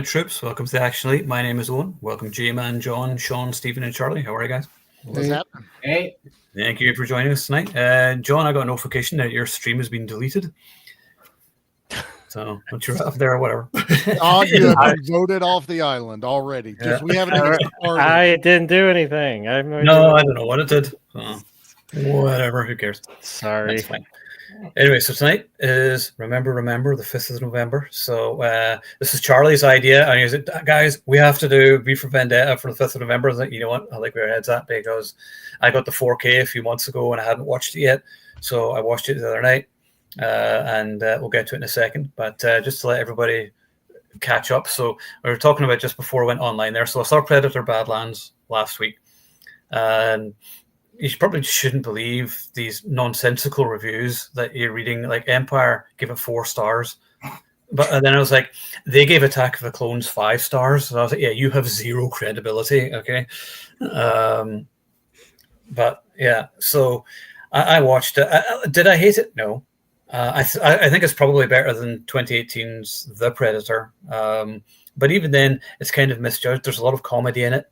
Alright, troops, welcome to the Action Elite. My name is Owen. Welcome J-Man, John, Sean, Stephen, and Charlie. How are you guys? What's happening? Hey. Thank you for joining us tonight. John, I got a notification that your stream has been deleted. So, not sure up there or whatever. Oh, you have been voted off the island already. Just we haven't even started. I didn't do anything. I don't know what it did. So, whatever, who cares? Sorry. That's fine. Anyway, so tonight is Remember, the 5th of November. So this is Charlie's idea. And he said, guys, we have to do V for Vendetta for the 5th of November. I was like, you know what? I like where our head's at because I got the 4K a few months ago and I hadn't watched it yet. So I watched it the other night and we'll get to it in a second. But just to let everybody catch up. So we were talking about just before I went online there. So I saw Predator Badlands last week. And you probably shouldn't believe these nonsensical reviews that you're reading. Like Empire gave it 4 stars, but then I was like, they gave Attack of the Clones 5 stars. So I was like, yeah, you have zero credibility. Okay, but yeah. So I watched it. Did I hate it? No. I think it's probably better than 2018's The Predator. But even then, it's kind of misjudged. There's a lot of comedy in it.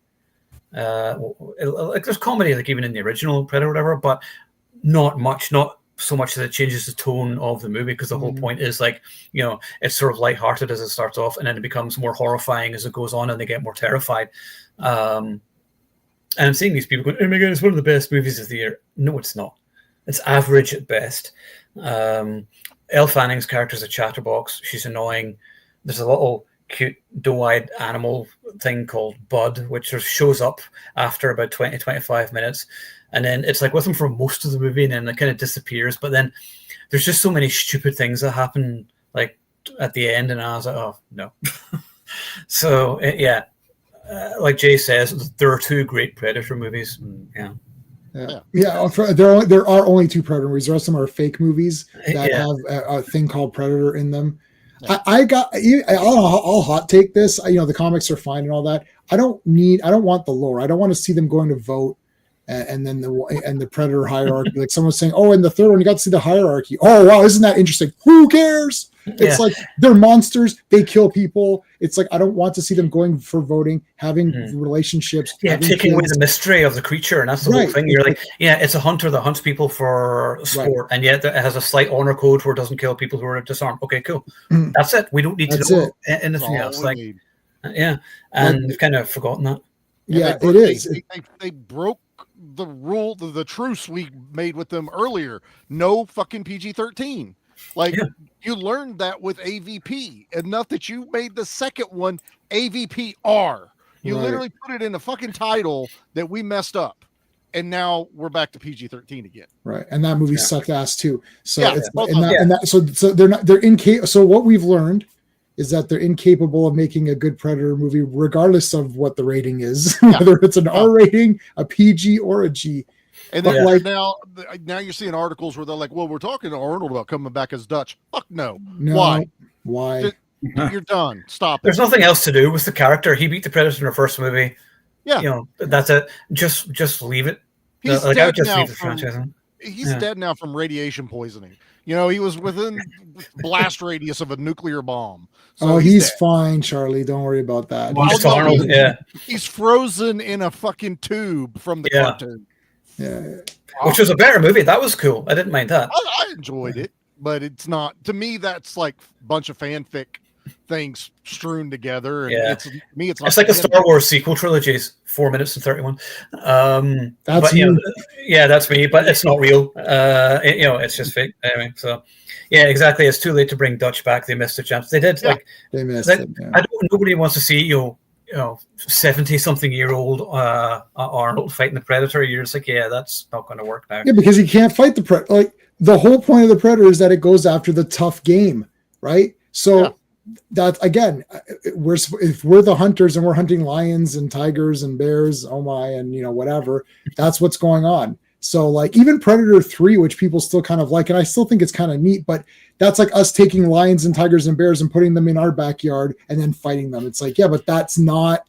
Like there's comedy like even in the original Predator or whatever, but not so much that it changes the tone of the movie, because the whole point is like, you know, it's sort of lighthearted as it starts off and then it becomes more horrifying as it goes on and they get more terrified. And I'm seeing these people going, oh my god, it's one of the best movies of the year. No, it's not. It's average at best. Elle Fanning's character is a chatterbox. She's annoying. There's a little cute doe-eyed animal thing called Bud, which shows up after about 20-25 minutes, and then it's like with him for most of the movie, and then it kind of disappears. But then there's just so many stupid things that happen like at the end, and I was like, oh no. So yeah, like Jay says, there are 2 great Predator movies. There are only 2 Predator movies. The rest of them are fake movies that have a thing called Predator in them. I'll hot take this. You know, the comics are fine and all that. I don't want the lore. I don't want to see them going to vote and then the Predator hierarchy. Like someone's saying, oh, in the 3rd one, you got to see the hierarchy. Oh, wow, isn't that interesting? Who cares? It's like they're monsters. They kill people. It's like I don't want to see them going for voting, having relationships. Taking away the mystery of the creature, and that's the whole thing. You're like, it's a hunter that hunts people for sport, and yet it has a slight honor code where it doesn't kill people who are disarmed. Okay, cool. That's it. We don't need to know anything else. Like, and we've kind of forgotten that. It is. They broke the rule, the truce we made with them earlier. No fucking PG-13. Like you learned that with AVP, enough that you made the second one AVP-R. You literally put it in the fucking title that we messed up, and now we're back to PG-13 again. Right, and that movie sucked ass too. So so they're not. They're incapable. So what we've learned is that they're incapable of making a good Predator movie, regardless of what the rating is, whether it's an R rating, a PG, or a G. And then now you're seeing articles where they're like, well, we're talking to Arnold about coming back as Dutch. Fuck no. Why? You're done. Stop it. There's nothing else to do with the character. He beat the Predator in the first movie. Yeah. You know, that's it. Just leave it. He's dead now. He's dead now from radiation poisoning. You know, he was within blast radius of a nuclear bomb. So he's fine, Charlie. Don't worry about that. Arnold, he's frozen in a fucking tube from the cartoon. Yeah, which was a better movie. That was cool. I didn't mind that. I enjoyed it, but it's not, to me, that's like a bunch of fanfic things strewn together. And it's like the Star Wars sequel trilogies, 4 minutes and 31. That's me. That's me, but it's not real. It's just fake. Anyway, so exactly. It's too late to bring Dutch back. They missed a chance. They did. They missed it. Yeah. Nobody wants to see 70-something-year-old Arnold fighting the Predator. You're just like, that's not going to work now. Yeah, because he can't fight the Predator. Like the whole point of the Predator is that it goes after the tough game, right? So that again, if we're the hunters and we're hunting lions and tigers and bears, oh my, and whatever, that's what's going on. So like even Predator 3, which people still kind of like, and I still think it's kind of neat, but that's like us taking lions and tigers and bears and putting them in our backyard and then fighting them. It's like, but that's not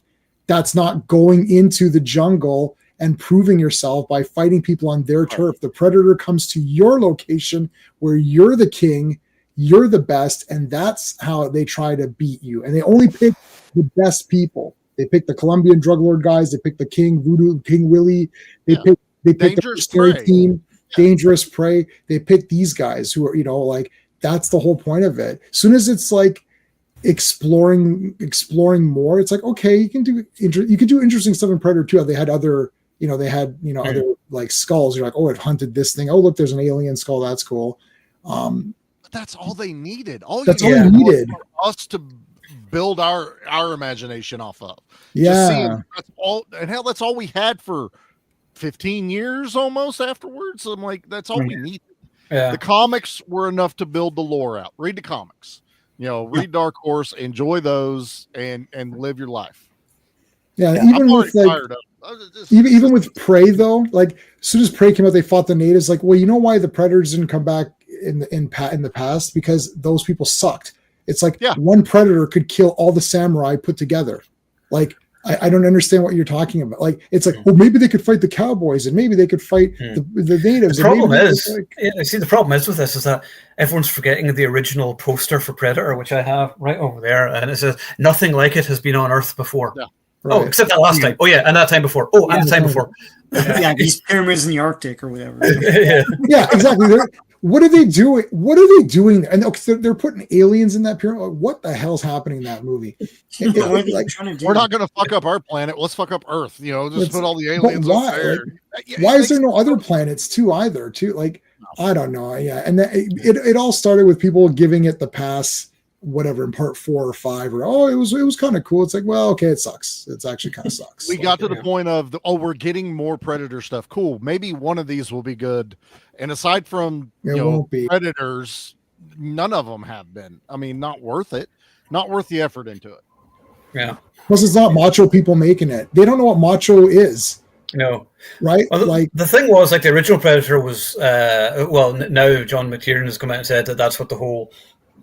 going into the jungle and proving yourself by fighting people on their turf. The Predator comes to your location where you're the king, you're the best, and that's how they try to beat you. And they only pick the best people. They picked the Colombian drug lord guys. They picked the King Willie. They picked Dangerous the mercenary Prey. team, Dangerous Prey. They picked these guys who are, like, that's the whole point of it. As soon as it's like exploring more, it's like, okay, you can do interesting stuff in Predator 2. They had other, other like skulls. You're like, oh, it hunted this thing. Oh, look, there's an alien skull. That's cool. But that's all they needed. That's all they needed for us to build our imagination off of. Yeah. Just seeing, that's all, and hell, that's all we had for 15 years almost afterwards. I'm like, that's all we needed. Yeah. The comics were enough to build the lore out. Read the comics, read Dark Horse, enjoy those, and live your life. Yeah, even with like, even with Prey though, like as soon as Prey came out, they fought the natives. Like, well, you know why the Predators didn't come back in the past? Because those people sucked. It's like one Predator could kill all the samurai put together. Like, I don't understand what you're talking about. Like, it's like, well, maybe they could fight the cowboys and maybe they could fight the natives. The problem the problem is with this is that everyone's forgetting the original poster for Predator, which I have right over there, and it says nothing like it has been on Earth before. Yeah. Right. Oh, except that last time. Oh yeah, and that time before. Oh, and the time before. Yeah, these pyramids in the Arctic or whatever. Yeah, exactly. What are they doing? What are they doing? And they're putting aliens in that pyramid. What the hell's happening in that movie? We're not going to fuck up our planet. Let's fuck up Earth. Just put all the aliens up there. Why is there no other planets too? Either too? Like, I don't know. Yeah, and it all started with people giving it the pass, whatever, in part 4 or 5, or it was kind of cool. It's like, well, okay, it sucks. It's actually kind of sucks. We got to the point of we're getting more Predator stuff. Cool. Maybe one of these will be good. And aside from Predators, none of them have been. I mean, not worth it. Not worth the effort into it. Yeah. Plus, it's not macho people making it. They don't know what macho is. No. Right? Well, the thing was, like, the original Predator was, now John McTiernan has come out and said that that's what the whole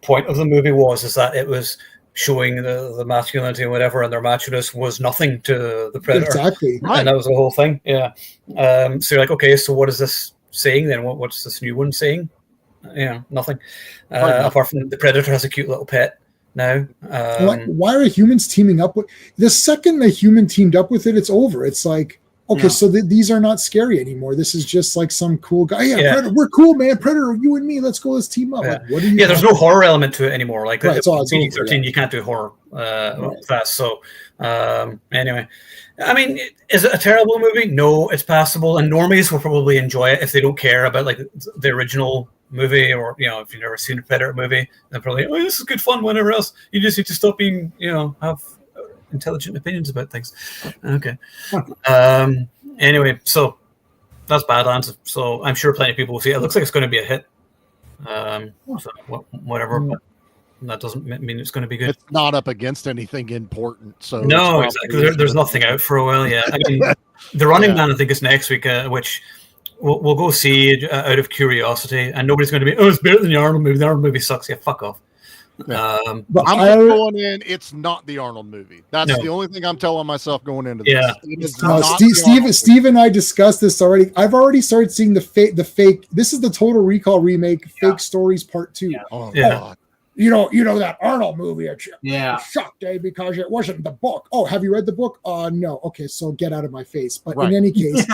point of the movie was, is that it was showing the masculinity and whatever, and their macho-ness was nothing to the Predator. Exactly. Right. And that was the whole thing. Yeah. So you're like, okay, so what is this saying then? What's this new one saying? Yeah, nothing. Apart from the Predator has a cute little pet now. Why are humans teaming up with the second the human teamed up with it? It's over. It's like, okay, so these are not scary anymore. This is just like some cool guy. Yeah. Predator, we're cool, man. Predator, you and me, let's go. Let's team up. Yeah. Like, what are you? There's no horror element to it anymore. Like, right, it's PG-13, you can't do horror fast. So anyway, I mean, is it a terrible movie? No, it's passable, and normies will probably enjoy it if they don't care about like the original movie, or if you've never seen a Predator movie, they're probably, oh, this is good fun. Whenever else, you just need to stop being, have intelligent opinions about things. Okay. Anyway, so that's Badlands. So I'm sure plenty of people will see it. It looks like it's going to be a hit. So whatever. But that doesn't mean it's going to be good. It's not up against anything important. So no, exactly. There's nothing out for a while. Yeah, I mean, The Running Man, I think, is next week, which we'll go see out of curiosity, and nobody's going to be, oh, it's better than the Arnold movie. The Arnold movie sucks. Yeah, fuck off. Yeah. But I'm going in. It's not the Arnold movie. That's the only thing I'm telling myself going into this. Yeah, Steve and I discussed this already. I've already started seeing the fake. This is the Total Recall remake, Fake Stories Part 2. Yeah. Oh God. You know that Arnold movie. Shocked, because it wasn't the book. Oh, have you read the book? No. Okay, so get out of my face. But in any case,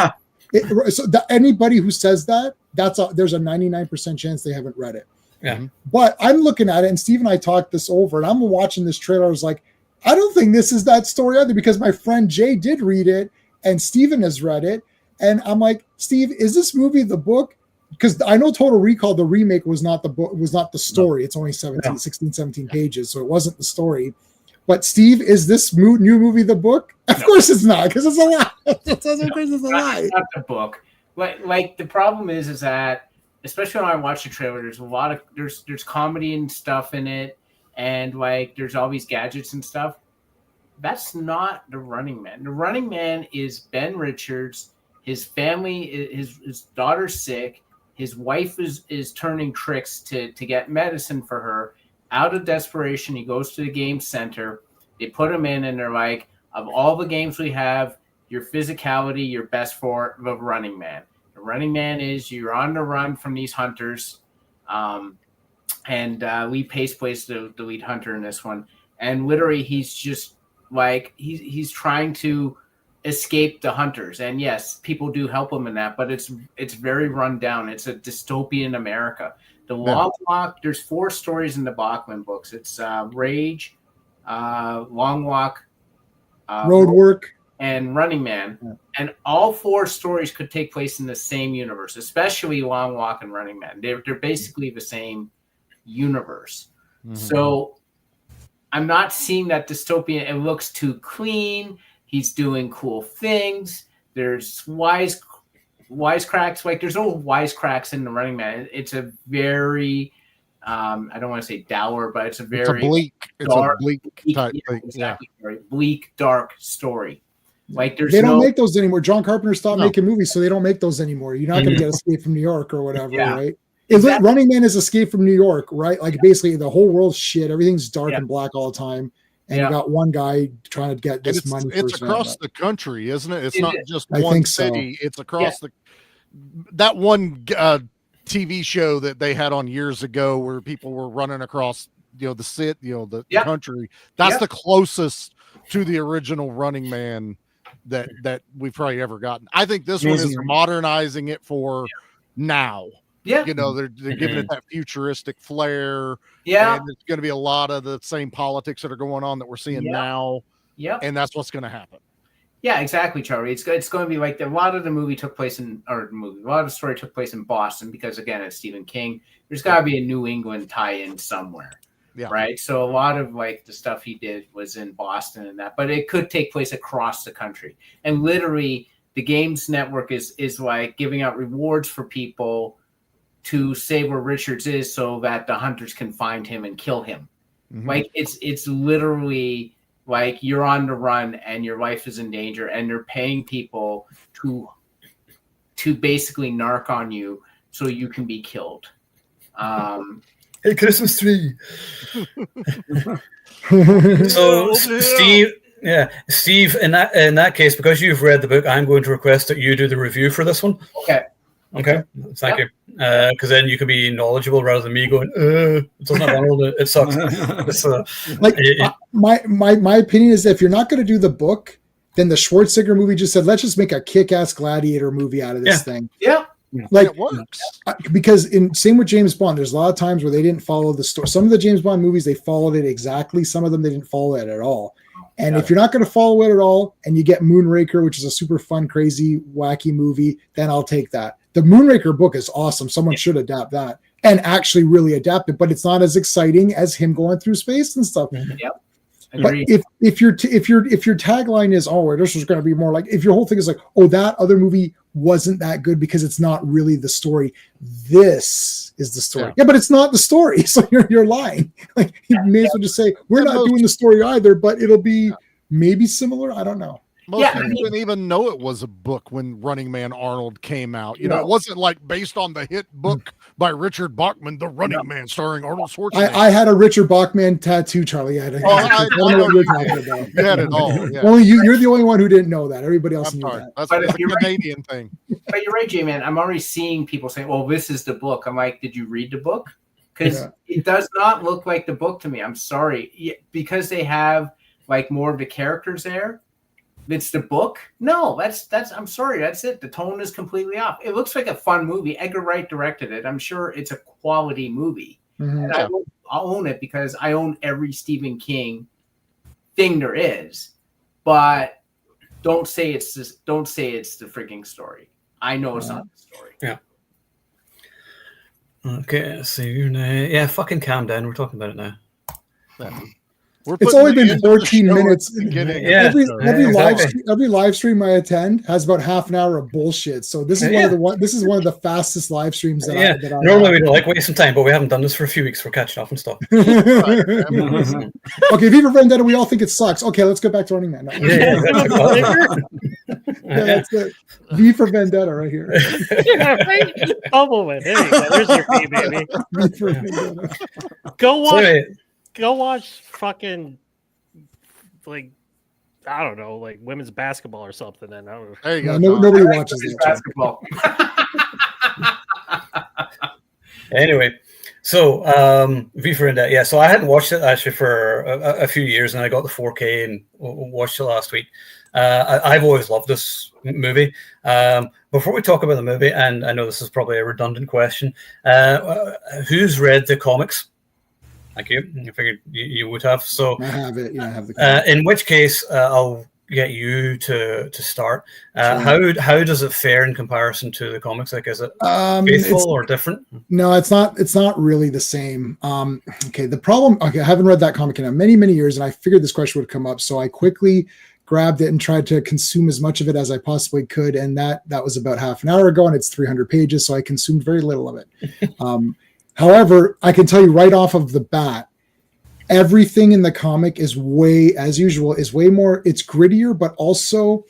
anybody who says that, there's a 99% chance they haven't read it. Yeah. But I'm looking at it, and Steve and I talked this over, and I'm watching this trailer. I was like, I don't think this is that story either, because my friend Jay did read it, and Steven has read it. And I'm like, Steve, is this movie the book? Because I know Total Recall, the remake, was not the book, was not the story. No. It's only 17 pages, so it wasn't the story. But Steve, is this new movie the book? Of course it's not, because it's a lie. It's a lie. It's not the book. Like the problem is that, especially when I watch the trailer, there's a lot of there's comedy and stuff in it, and like there's all these gadgets and stuff. That's not The Running Man. The Running Man is Ben Richards. His family, his daughter's sick. His wife is turning tricks to get medicine for her. Out of desperation, he goes to the game center. They put him in, and they're like, of all the games we have, your physicality, you're best for the Running Man. The Running Man is you're on the run from these hunters. And Lee Pace plays the lead hunter in this one. And literally, he's just like he's trying to escape the hunters, and yes, people do help him in that, but it's very run down. It's a dystopian America. The Long Walk, there's 4 stories in the Bachman books. It's Rage, Long Walk, Road Work, and Running Man. Yeah. And all 4 stories could take place in the same universe, especially Long Walk and Running Man. They're basically the same universe. Mm-hmm. So I'm not seeing that dystopian. It looks too clean. He's doing cool things. There's wisecracks. Like, there's no wisecracks in the Running Man. It's a very, I don't want to say dour, but it's a very dark, bleak type thing. Exactly. Yeah. Bleak, dark story. Like, they don't make those anymore. John Carpenter stopped making movies, so they don't make those anymore. You're not going to get Escape from New York or whatever, right? Exactly. Running Man is Escape from New York, right? Like, basically the whole world's shit. Everything's dark and black all the time. And you got one guy trying to get this money. It's across the country, isn't it? It's not just one city. So. It's across that one TV show that they had on years ago where people were running across, the country. That's the closest to the original Running Man that we've probably ever gotten. I think this one is modernizing it for now. Yeah, they're giving it that futuristic flair. Yeah, and it's going to be a lot of the same politics that are going on that we're seeing now. Yeah, and that's what's going to happen. Yeah, exactly, Charlie. It's going to be like a lot of the movie took place a lot of the story took place in Boston because, again, it's Stephen King. There's got to be a New England tie-in somewhere. Yeah. Right. So a lot of like the stuff he did was in Boston and that, but it could take place across the country. And literally, the Games Network is like giving out rewards for people to say where Richards is so that the hunters can find him and kill him. Mm-hmm. Like it's literally like you're on the run and your life is in danger and they're paying people to basically narc on you so you can be killed. Hey, Christmas tree. So Steve, in that case, because you've read the book, I'm going to request that you do the review for this one. Okay, thank you. Because then you can be knowledgeable rather than me going, it doesn't have Arnold, it sucks. My opinion is that if you're not going to do the book, then the Schwarzenegger movie just said, let's just make a kick-ass gladiator movie out of this thing. Yeah. Like, it works. Because same with James Bond, there's a lot of times where they didn't follow the story. Some of the James Bond movies, they followed it exactly. Some of them, they didn't follow it at all. And if you're not going to follow it at all, and you get Moonraker, which is a super fun, crazy, wacky movie, then I'll take that. The Moonraker book is awesome. Someone should adapt that and actually really adapt it, but it's not as exciting as him going through space and stuff. Yep. But if your tagline is, oh, this is going to be more like, if your whole thing is like, oh, that other movie wasn't that good because it's not really the story. This is the story. Yeah, but it's not the story. So you're lying. Like, you may as well just say, we're not doing the story either, but it'll be maybe similar. I don't know. Most people didn't even know it was a book when Running Man Arnold came out. It wasn't like based on the hit book by Richard Bachman, The Running Man, starring Arnold Schwarzenegger. I had a Richard Bachman tattoo, Charlie. I don't know what you're talking about. You had it all. Yeah. Only you're the only one who didn't know that. Everybody else knew that. That's a Canadian thing. But you're right, J-Man. I'm already seeing people saying, well, this is the book. I'm like, did you read the book? Because it does not look like the book to me. I'm sorry. Because they have like more of the characters there. It's the book? No, that's I'm sorry, that's it. The tone is completely off. It looks like a fun movie. Edgar Wright directed it. I'm sure it's a quality movie. Mm-hmm. And I'll own it because I own every Stephen King thing there is. But don't say it's the freaking story. I know it's not the story. Yeah. Okay, so fucking calm down. We're talking about it now. Yeah. It's only been 14 minutes. Every live stream I attend has about half an hour of bullshit. So this is one of the fastest live streams that I normally we don't like wasting time, but we haven't done this for a few weeks. We're catching up and stuff. Okay, Viva Vendetta, we all think it sucks. Okay, let's go back to Running Man. That's it. V for Vendetta right here. Bubble it. There you go. There's your fee, baby. V for Vendetta. Go watch fucking, like, I don't know, like women's basketball or something. And I don't know. There you go. Nobody watches basketball. Anyway, so V for Vendetta. Yeah, so I hadn't watched it actually for a few years, and I got the 4K and watched it last week. I've always loved this movie. Before we talk about the movie, and I know this is probably a redundant question, who's read the comics? Thank you. I figured you would have. So I have it. Yeah, I have the comics. In which case, I'll get you to start. Sure. How does it fare in comparison to the comics? Like, is it faithful or different? No, it's not. It's not really the same. Okay, the problem. Okay, I haven't read that comic in many years, and I figured this question would come up, so I quickly grabbed it and tried to consume as much of it as I possibly could, and that was about half an hour ago, and it's 300 pages, so I consumed very little of it. However, I can tell you right off of the bat, everything in the comic is way more, it's grittier, but also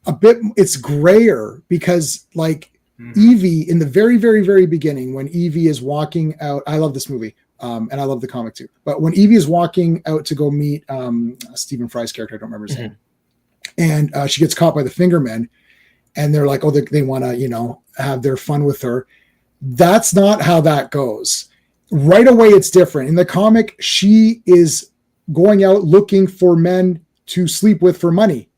a bit, it's grayer because like Evie in the very, very, very beginning, when Evie is walking out, I love this movie. And I love the comic too. But when Evie is walking out to go meet Stephen Fry's character, I don't remember his name, and she gets caught by the Fingermen, and they're like, oh, they want to, have their fun with her. That's not how that goes. Right away, it's different. In the comic, she is going out looking for men to sleep with for money.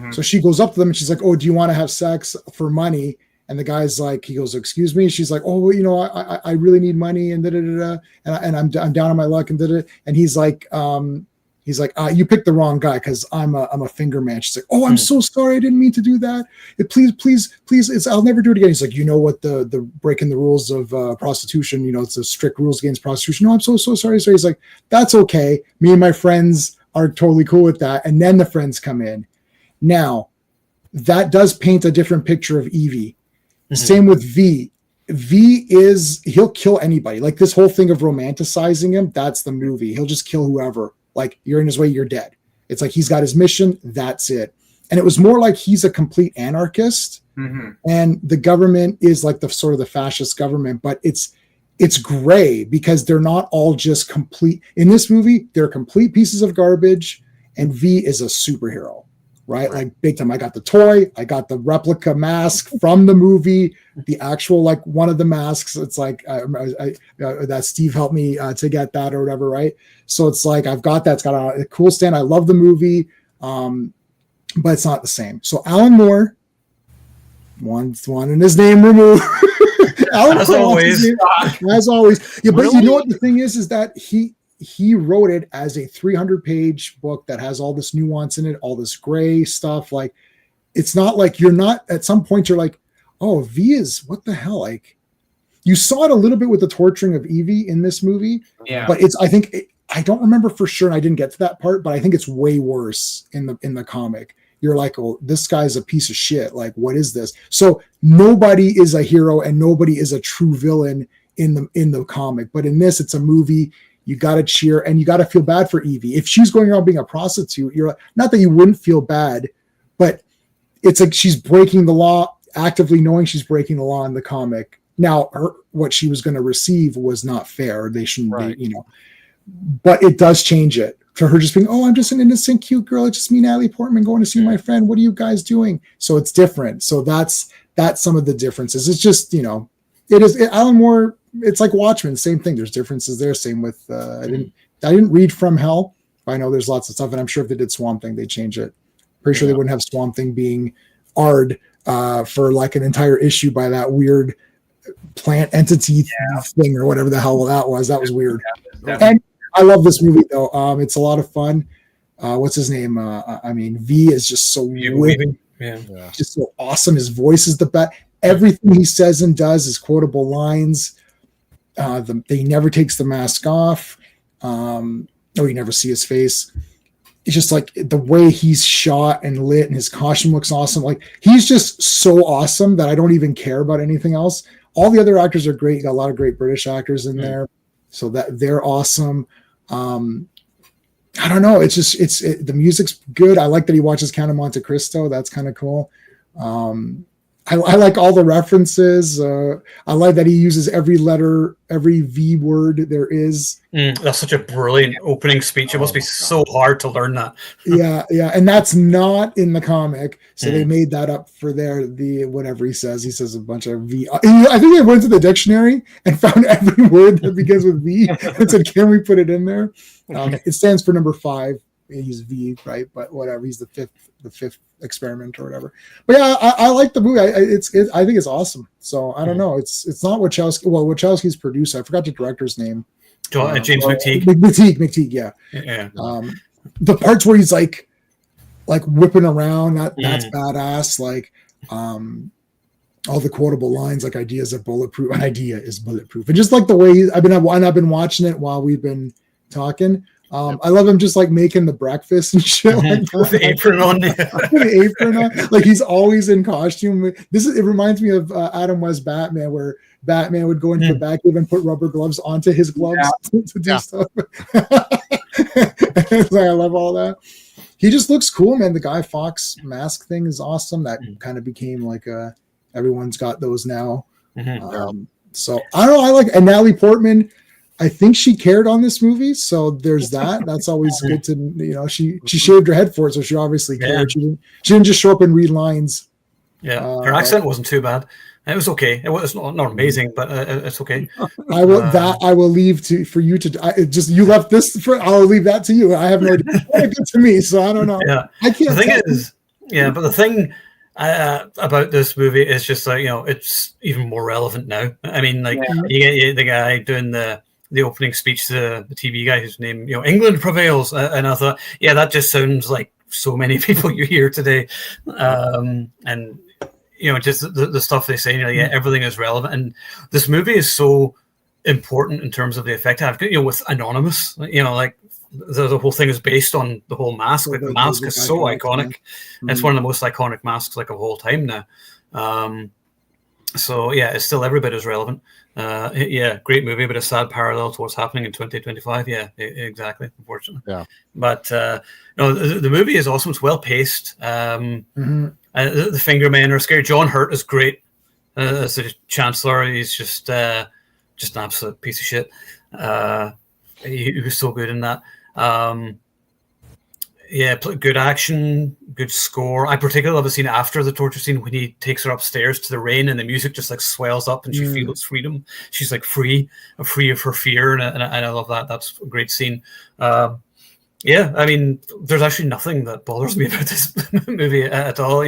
So she goes up to them and she's like, oh, do you want to have sex for money? And the guy's like, he goes, excuse me. She's like, oh, well, I really need money and and I'm down on my luck and and he's like, you picked the wrong guy because I'm a finger man. She's like, oh, I'm so sorry, I didn't mean to do that. Please, I'll never do it again. He's like, what the breaking the rules of prostitution, it's the strict rules against prostitution. No, I'm so sorry. So he's like, that's okay. Me and my friends are totally cool with that. And then the friends come in. Now, that does paint a different picture of Evie. Same with V. He'll kill anybody. Like this whole thing of romanticizing him, that's the movie. He'll just kill whoever. Like, you're in his way, you're dead. It's like he's got his mission, that's it. And it was more like he's a complete anarchist, and the government is like the sort of the fascist government, but it's gray because they're not all just complete. In this movie, they're complete pieces of garbage, and V is a superhero. Right? Like big time. I got the toy, I got the replica mask from the movie, the actual, like one of the masks. It's like that Steve helped me to get that or whatever. Right. So it's like, I've got that. It's got a cool stand. I love the movie. But it's not the same. So Alan Moore wants wanting his name removed. Alan as always. As always. Yeah, but Really? you know what the thing is that he wrote it as a 300-page book that has all this nuance in it, all this gray stuff. Like, it's not like you're not, at some point you're like, oh, V is, what the hell? Like, you saw it a little bit with the torturing of Evie in this movie. Yeah. But I don't remember for sure, and I didn't get to that part, but I think it's way worse in the comic. You're like, oh, this guy's a piece of shit. Like, what is this? So nobody is a hero and nobody is a true villain in the comic. But in this, it's a movie. You got to cheer and you got to feel bad for Evie. If she's going around being a prostitute, you're like, not that you wouldn't feel bad, but it's like she's breaking the law, actively knowing she's breaking the law in the comic. Now, what she was going to receive was not fair. They shouldn't be, but it does change it to her just being, oh, I'm just an innocent, cute girl. It's just me, Natalie Portman, going to see my friend. What are you guys doing? So it's different. So that's some of the differences. It's just, it is Alan Moore. It's like Watchmen, same thing. There's differences there. Same with I didn't read From Hell, but I know there's lots of stuff, and I'm sure if they did Swamp Thing, they'd change it. Pretty sure they wouldn't have Swamp Thing being Ard for like an entire issue by that weird plant entity thing or whatever the hell that was. That was weird. And I love this movie though. It's a lot of fun. What's his name? V is just so wicked. Just so awesome. His voice is the best. Everything he says and does is quotable lines. He never takes the mask off. You never see his face. It's just like the way he's shot and lit, and his costume looks awesome. Like, he's just so awesome that I don't even care about anything else. All the other actors are great. You got a lot of great British actors in there, so that they're awesome. I don't know. It's just the music's good. I like that he watches Count of Monte Cristo. That's kind of cool. I like all the references. I like that he uses every letter, every V word there is. That's such a brilliant opening speech. It must be so hard to learn that. Yeah, and that's not in the comic, so they made that up for the whatever he says a bunch of V. I think they went to the dictionary and found every word that begins with V and said, can we put it in there? It stands for number 5. He's V, right? But whatever, he's the fifth experiment or whatever. But yeah, I like the movie. I think it's awesome. So I don't know, it's not Wachowski. Well, Wachowski's producer, I forgot the director's name. James McTeague. McTeague, yeah. The parts where he's like whipping around, that's badass. Like all the quotable lines, like idea is bulletproof, and just like the way I've been watching it while we've been talking. I love him just like making the breakfast and shit like that. With the apron on. The apron on. Like he's always in costume. It reminds me of Adam West Batman, where Batman would go into the Batcave and put rubber gloves onto his gloves to do stuff. I love all that. He just looks cool, man. The Guy Fawkes mask thing is awesome. That kind of became like everyone's got those now. So I don't know. I like, and Natalie Portman, I think she cared on this movie, so there's that. That's always good to She shaved her head for it, so she obviously cared. She didn't just show up and read lines. Yeah, her accent wasn't too bad. It was okay. It was not amazing, but it's okay. I will leave for you to. You left this for. I'll leave that to you. I have no idea. It's good to me, so I don't know. Yeah, I can't. The thing is, but the thing about this movie is just like it's even more relevant now. I mean, like you get the guy doing the opening speech to the TV guy whose name, England prevails. And I thought, that just sounds like so many people you hear today. And, just the stuff they say, everything is relevant. And this movie is so important in terms of the effect it had, with Anonymous, like the whole thing is based on the whole mask. Like the mask is so iconic. It's one of the most iconic masks like of all time now. So it's still every bit as relevant. Great movie, but a sad parallel to what's happening in 2025. Yeah, exactly. Unfortunately, But the movie is awesome. It's well paced. The finger men are scary. John Hurt is great as the Chancellor. He's just an absolute piece of shit. He was so good in that. Good action, good score. I particularly love the scene after the torture scene when he takes her upstairs to the rain and the music just like swells up and she feels freedom. She's like free of her fear, and I love that. That's a great scene. I mean, there's actually nothing that bothers me about this movie at all.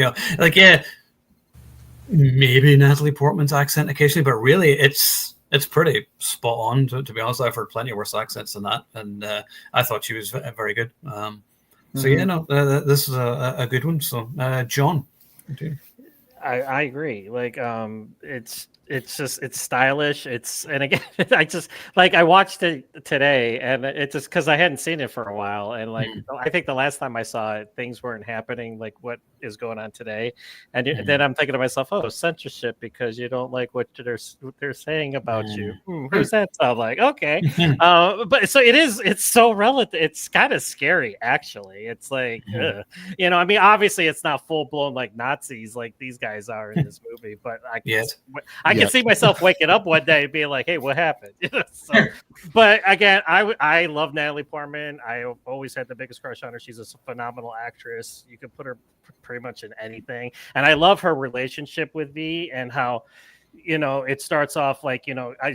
Maybe Natalie Portman's accent occasionally, but really it's pretty spot on. To be honest, I've heard plenty worse accents than that, and I thought she was very good. So this is a good one. So John, I agree. Like it's stylish. And again, I watched it today, and it's just because I hadn't seen it for a while, and I think the last time I saw it, things weren't happening like what is going on today, and then I'm thinking to myself, censorship because you don't like what they're saying about you. Who's that sound like? Okay, but so it's so relative. It's kind of scary, actually. It's like I mean, obviously it's not full blown like Nazis like these guys are in this movie, but I can see myself waking up one day and being like, hey, what happened? But again, I love Natalie Portman. I always had the biggest crush on her. She's a phenomenal actress. You can put her pretty much in anything. And I love her relationship with V and how, it starts off like,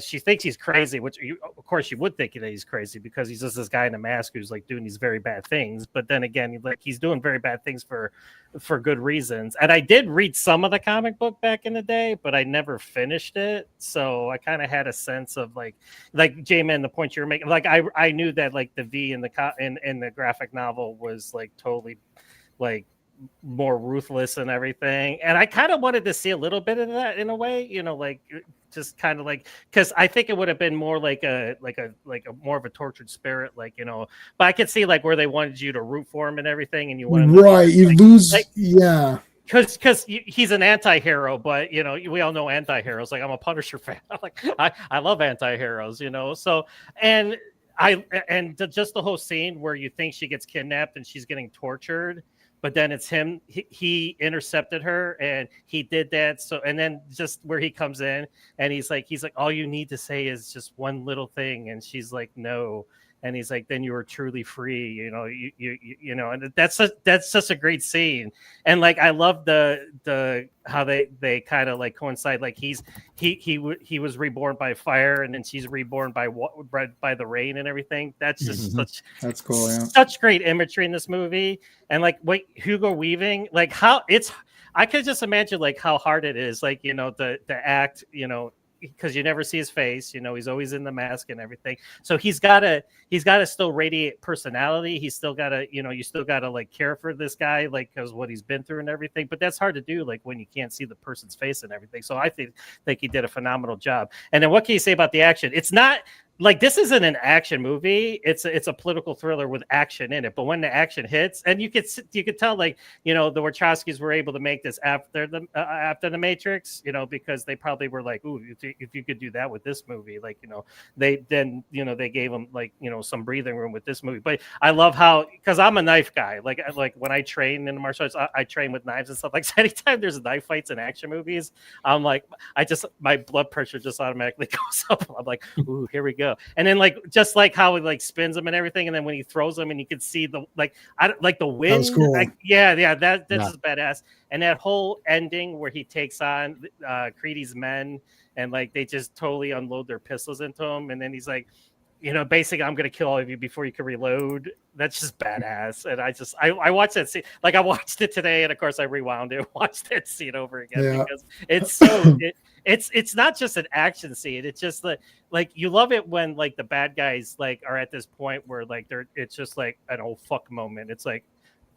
she thinks he's crazy, which of course you would think that he's crazy because he's just this guy in a mask who's like doing these very bad things. But then again, he's doing very bad things for good reasons. And I did read some of the comic book back in the day, but I never finished it. So I kind of had a sense of like J-Man, the point you're making, like I knew that like the V in the graphic novel was like totally like more ruthless and everything, and I kind of wanted to see a little bit of that in a way, just kind of like, because I think it would have been more like a more of a tortured spirit, but I could see like where they wanted you to root for him and everything, and you want you lose because he's an anti-hero, but we all know anti-heroes. Like I'm a Punisher fan. I love anti-heroes, so and just the whole scene where you think she gets kidnapped and she's getting tortured, but then it's him. He intercepted her, and he did that. So, and then just where he comes in, and he's like, all you need to say is just one little thing, and she's like, no. And he's like, then you are truly free, you know, and that's such a great scene. And like, I love the how they kind of like coincide. Like he was reborn by fire, and then she's reborn by the rain and everything. That's just that's cool. Yeah. Such great imagery in this movie. And like, Hugo Weaving, like I could just imagine like how hard it is, like, you know, the act, you know, because you never see his face, you know, he's always in the mask and everything. So he's gotta still radiate personality. He's still gotta, you know, you still gotta like care for this guy, like, because what he's been through and everything. But that's hard to do, like, when you can't see the person's face and everything. So I think he did a phenomenal job. And then what can you say about the action? It's not like, this isn't an action movie. It's a political thriller with action in it. But when the action hits, and you could tell, like, you know, the Wachowskis were able to make this after the Matrix, you know, because they probably were like, ooh, if you could do that with this movie, like, you know, they gave them, like, you know, some breathing room with this movie. But I love how, because I'm a knife guy, like when I train in martial arts, I train with knives and stuff. Like, anytime there's knife fights in action movies, I'm like, my blood pressure just automatically goes up. I'm like, ooh, here we go. And then, like, just like how he like spins them and everything, and then when he throws them, and you can see the the wind. That was cool. Like, that's just badass. And that whole ending where he takes on Creedy's men, and like they just totally unload their pistols into him, and then he's like, you know, basically, I'm gonna kill all of you before you can reload. That's just badass. And I watched that scene. Like, I watched it today, and of course I rewound it and watched that scene over again because it's so it's not just an action scene. It's just like you love it when like the bad guys like are at this point where like it's just like an oh fuck moment. It's like,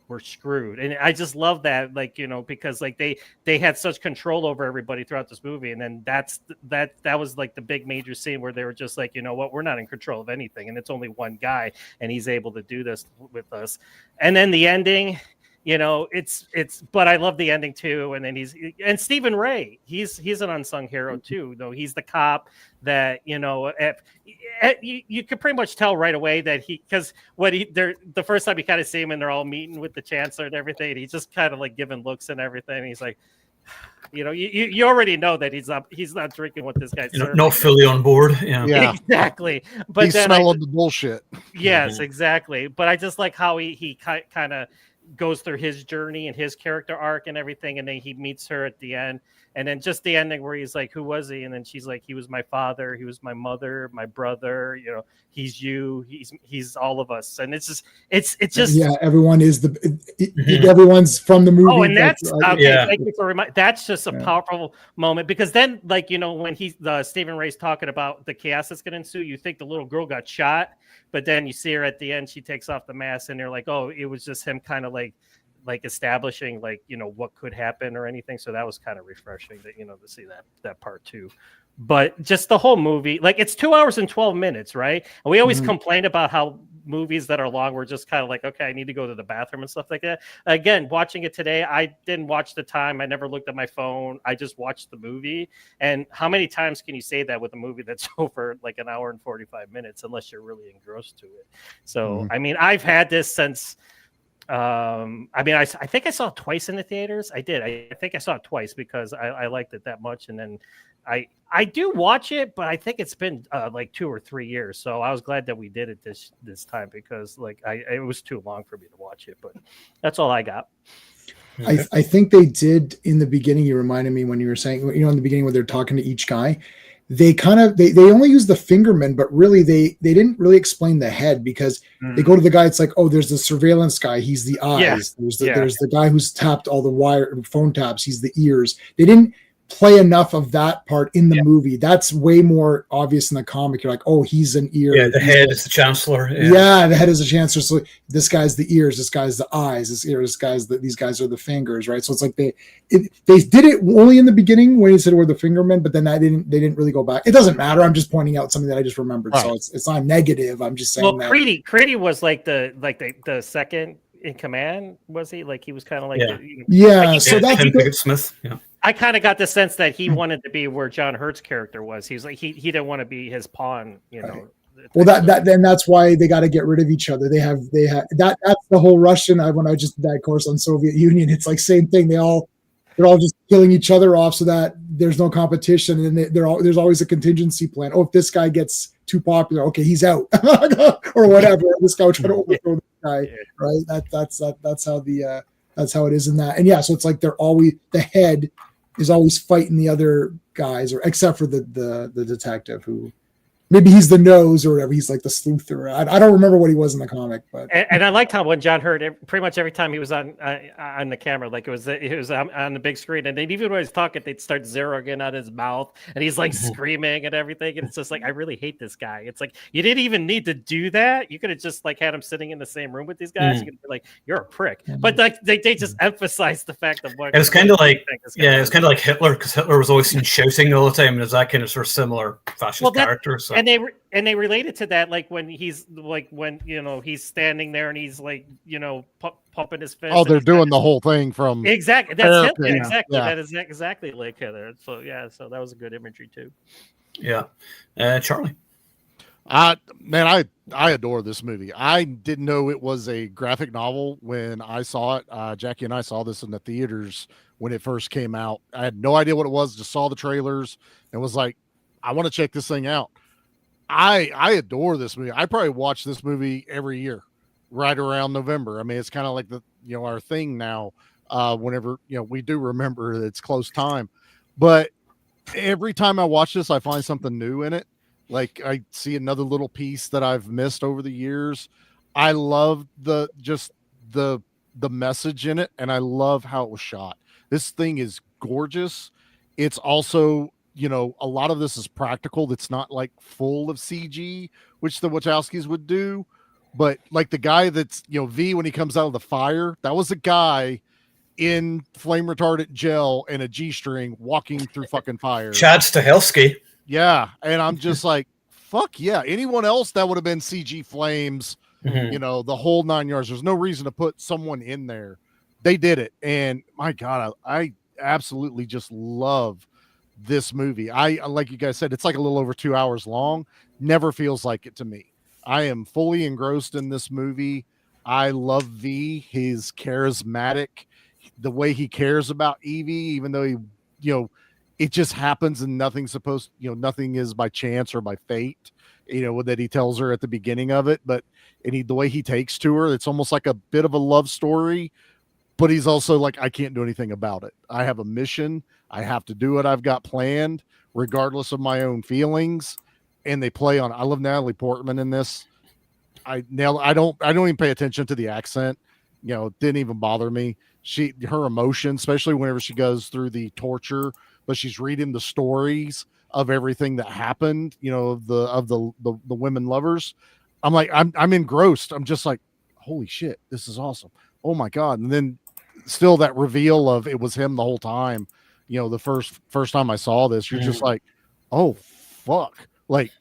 we're screwed. And I just love that, like, you know, because like they had such control over everybody throughout this movie. And then that was like the big major scene where they were just like, you know what, we're not in control of anything. And it's only one guy, and he's able to do this with us. And then the ending, you know, it's but I love the ending too. And then Stephen Ray, he's an unsung hero too, though. He's the cop that, you know, you could pretty much tell right away that because the first time you kind of see him and they're all meeting with the chancellor and everything, and he's just kind of like giving looks and everything. And he's like, you know, you already know that he's not drinking what this guy's serving. Not fully on board. Yeah. Exactly. But he's smelling the bullshit. Yes, exactly. But I just like how he kind of goes through his journey and his character arc and everything, and then he meets her at the end, and then just the ending where he's like, who was he? And then she's like, he was my father, he was my mother, my brother, you know, he's you, he's all of us. And it's just everyone is everyone's from the movie. And that's okay. Thank you for reminding. That's just a powerful moment, because then, like, you know, when Stephen Ray's talking about the chaos that's going to ensue, you think the little girl got shot, but then you see her at the end, she takes off the mask, and they're like, oh, it was just him kind of like establishing, like, you know, what could happen or anything. So that was kind of refreshing that, you know, to see that part too. But just the whole movie, like, it's 2 hours and 12 minutes, right? And we always complain about how movies that are long, we're just kind of like, okay, I need to go to the bathroom and stuff like that. Again, watching it today, I didn't watch the time. I never looked at my phone. I just watched the movie. And how many times can you say that with a movie that's over like an hour and 45 minutes, unless you're really engrossed to it? So, I mean, I've had this since, I think I saw it twice in the theaters. I did. I think I saw it twice because I liked it that much. And then I do watch it, but I think it's been like 2 or 3 years. So I was glad that we did it this time, because like it was too long for me to watch it. But that's all I got. I think they did in the beginning. You reminded me when you were saying, you know, in the beginning when they're talking to each guy, they kind of they only use the fingermen, but really they didn't really explain the head, because they go to the guy. It's like, oh, there's the surveillance guy. He's the eyes. There's the guy who's tapped all the phone taps. He's the ears. They didn't play enough of that part in the movie. That's way more obvious in the comic. You're like, oh, he's an ear. Yeah, the head is the chancellor. Yeah, the head is the chancellor. So this guy's the ears, this guy's the eyes, this ear, these guys are the fingers, right? So it's like they did it only in the beginning when he said we're the fingermen, but then they didn't really go back. It doesn't matter. I'm just pointing out something that I just remembered. Right. So it's not negative. I'm just saying. Well, that Creedy was like the second in command, was he? Like he was kind of like so that's Pickett Smith. Yeah. I kind of got the sense that he wanted to be where John Hurt's character was. He was like he didn't want to be his pawn, you know. Well, then that's why they got to get rid of each other. They have that's the whole Russian. When I just did that course on Soviet Union, it's like same thing. They're all just killing each other off so that there's no competition, and there's always a contingency plan. Oh, if this guy gets too popular, okay, he's out, or whatever. This guy will try to overthrow this guy, right? That's how it is in that. And yeah, so it's like the head is always fighting the other guys, or except for the detective who. Maybe he's the nose or whatever. He's like the sleuth, or I don't remember what he was in the comic. But and I liked how when John heard pretty much every time he was on the camera, like it was on the big screen, and then even when he's talking, they'd start zeroing in on his mouth, and he's like screaming and everything, and it's just like I really hate this guy. It's like you didn't even need to do that. You could have just like had him sitting in the same room with these guys. You could be like, you're a prick, but like they just emphasized the fact of what it was kind of like it's kind of like Hitler, because Hitler was always seen shouting all the time, and there's that kind of sort of similar fascist character. So. And they related to that, like when he's standing there and he's like pumping his fist. Oh, they're doing the whole thing from exactly. That's Hitler. Yeah. Exactly. Yeah. That is exactly like Hitler. So so that was a good imagery too. Yeah, Charlie. Man, I adore this movie. I didn't know it was a graphic novel when I saw it. Jackie and I saw this in the theaters when it first came out. I had no idea what it was. Just saw the trailers and was like, I want to check this thing out. I adore this movie. I probably watch this movie every year, right around November. I mean, it's kind of like our thing now. Whenever we do remember that it's close time, but every time I watch this, I find something new in it. Like I see another little piece that I've missed over the years. I love the message in it, and I love how it was shot. This thing is gorgeous. It's also a lot of this is practical. That's not like full of CG, which the Wachowskis would do. But like the guy that's, V, when he comes out of the fire, that was a guy in flame retardant gel and a G-string walking through fucking fire. Chad Stahelski. Yeah. And I'm just like, fuck yeah. Anyone else that would have been CG flames, the whole 9 yards. There's no reason to put someone in there. They did it. And my God, I absolutely just love this movie. I like you guys said, it's like a little over 2 hours long. Never feels like it to me. I am fully engrossed in this movie. I love V. He's charismatic. The way he cares about Evie, even though he, it just happens and nothing's supposed, nothing is by chance or by fate, that he tells her at the beginning of it. But the way he takes to her, it's almost like a bit of a love story. But he's also like, I can't do anything about it. I have a mission. I have to do what I've got planned, regardless of my own feelings. And they play on. I love Natalie Portman in this. I don't even pay attention to the accent. It didn't even bother me. Her emotion, especially whenever she goes through the torture, but she's reading the stories of everything that happened. Of the women lovers. I'm like, I'm engrossed. I'm just like, holy shit, this is awesome. Oh my God. And then still that reveal of it was him the whole time. The first time I saw this, you're just like, oh fuck. Like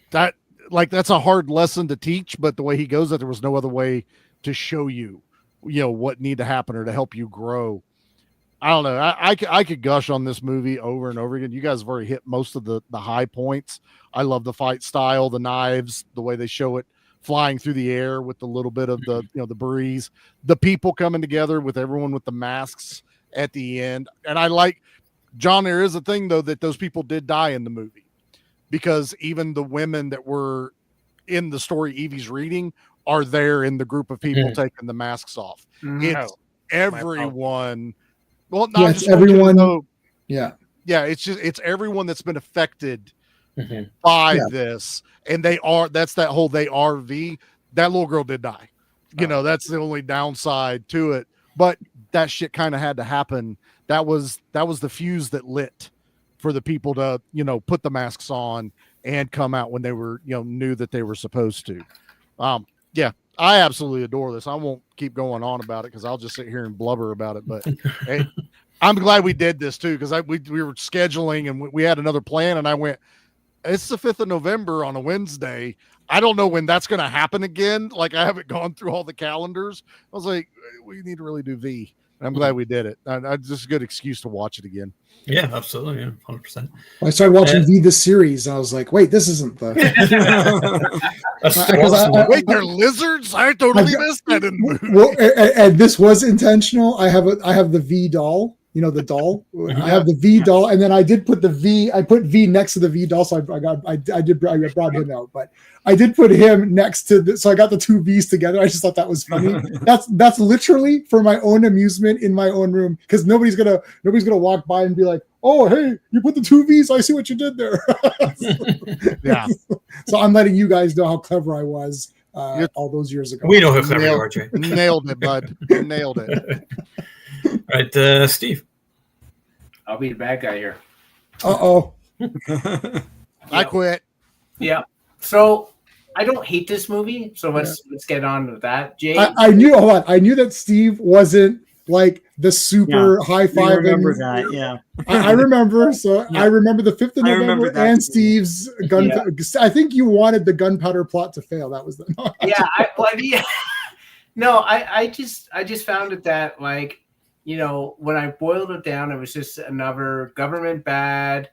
that's a hard lesson to teach, but the way he goes, that there was no other way to show you, what need to happen or to help you grow. I don't know. I could gush on this movie over and over again. You guys have already hit most of the high points. I love the fight style, the knives, the way they show it flying through the air with a little bit of the breeze, the people coming together with everyone with the masks at the end. And I like, John, there is a thing though, that those people did die in the movie, because even the women that were in the story Evie's reading are there in the group of people taking the masks off. It's everyone. Well, not just everyone. Yeah. It's everyone that's been affected by this. And they are V. That little girl did die. That's the only downside to it. But that shit kind of had to happen. That was the fuse that lit for the people to, put the masks on and come out when they were, knew that they were supposed to. I absolutely adore this. I won't keep going on about it because I'll just sit here and blubber about it. But hey, I'm glad we did this too, because we were scheduling and we had another plan, and I went, It's the 5th of November on a Wednesday. I don't know when that's going to happen again. Like, I haven't gone through all the calendars. I was like, we need to really do V. And I'm glad we did it. Just a good excuse to watch it again. Yeah, absolutely. Yeah, 100%. I started watching V the series, and I was like, wait, this isn't the. Wait, they're lizards? I totally missed that in the movie. Well, and this was intentional. I have the V doll. You know, the doll. I have the V doll, and then I did put the V. I put V next to the V doll, so I brought him out, but I did put him next to. So I got the two Vs together. I just thought that was funny. That's literally for my own amusement in my own room, because nobody's gonna walk by and be like, "Oh, hey, you put the two Vs. I see what you did there." Yeah. So I'm letting you guys know how clever I was all those years ago. We know how clever you are, Jay. Nailed it, bud. Nailed it. All right, Steve. I'll be the bad guy here. Uh-oh. I quit. Yeah. So I don't hate this movie. So let's get on with that. Jay, I knew. Hold on. I knew that Steve wasn't like the super high five. I remember that. Yeah. I remember. So I remember the 5th of November and too. Steve's gun. Yeah. I think you wanted the gunpowder plot to fail. That was the. No, I just found it that, like, you know, when I boiled it down, it was just another government bad,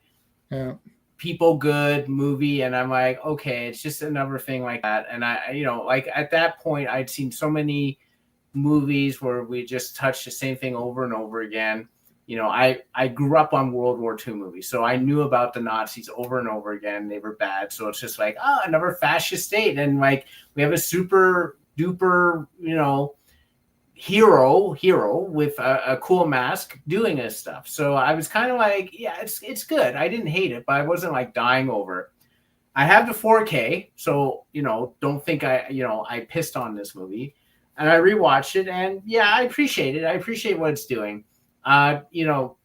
people good movie. And I'm like, okay, it's just another thing like that. And I, you know, like at that point, I'd seen so many movies where we just touched the same thing over and over again. You know, I grew up on World War II movies, so I knew about the Nazis over and over again. They were bad. So it's just like, another fascist state. And like, we have a super duper, you know, hero with a cool mask doing this stuff. So I was kind of like, yeah, it's good. I didn't hate it, but I wasn't like dying over it. I have the 4K, so, you know, don't think I pissed on this movie. And I rewatched it, and yeah, I appreciate it. I appreciate what it's doing. You know,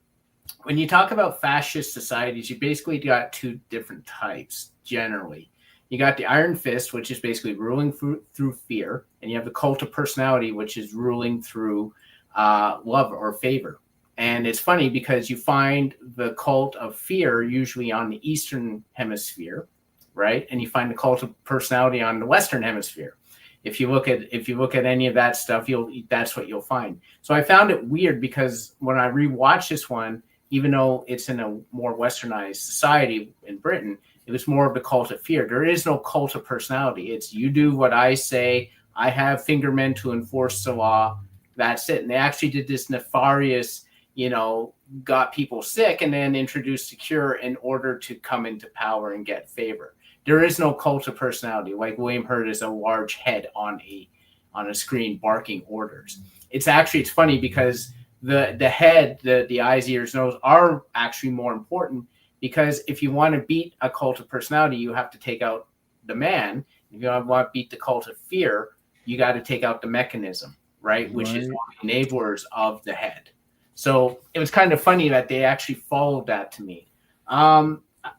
when you talk about fascist societies, you basically got two different types generally. You got the Iron Fist, which is basically ruling through fear, and you have the cult of personality, which is ruling through love or favor. And it's funny because you find the cult of fear usually on the Eastern Hemisphere, right? And you find the cult of personality on the Western Hemisphere. If you look at any of that stuff, that's what you'll find. So I found it weird because when I rewatched this one, even though it's in a more westernized society in Britain, it was more of the cult of fear. There is no cult of personality. It's you do what I say. I have fingermen to enforce the law. That's it. And they actually did this nefarious, you know, got people sick and then introduced the cure in order to come into power and get favor. There is no cult of personality. Like William Hurt is a large head on a screen barking orders. It's funny because the head, the eyes, ears, nose are actually more important. Because if you want to beat a cult of personality, you have to take out the man. If you want to beat the cult of fear, you got to take out the mechanism, right? Which is one of the enablers of the head. So it was kind of funny that they actually followed that to me.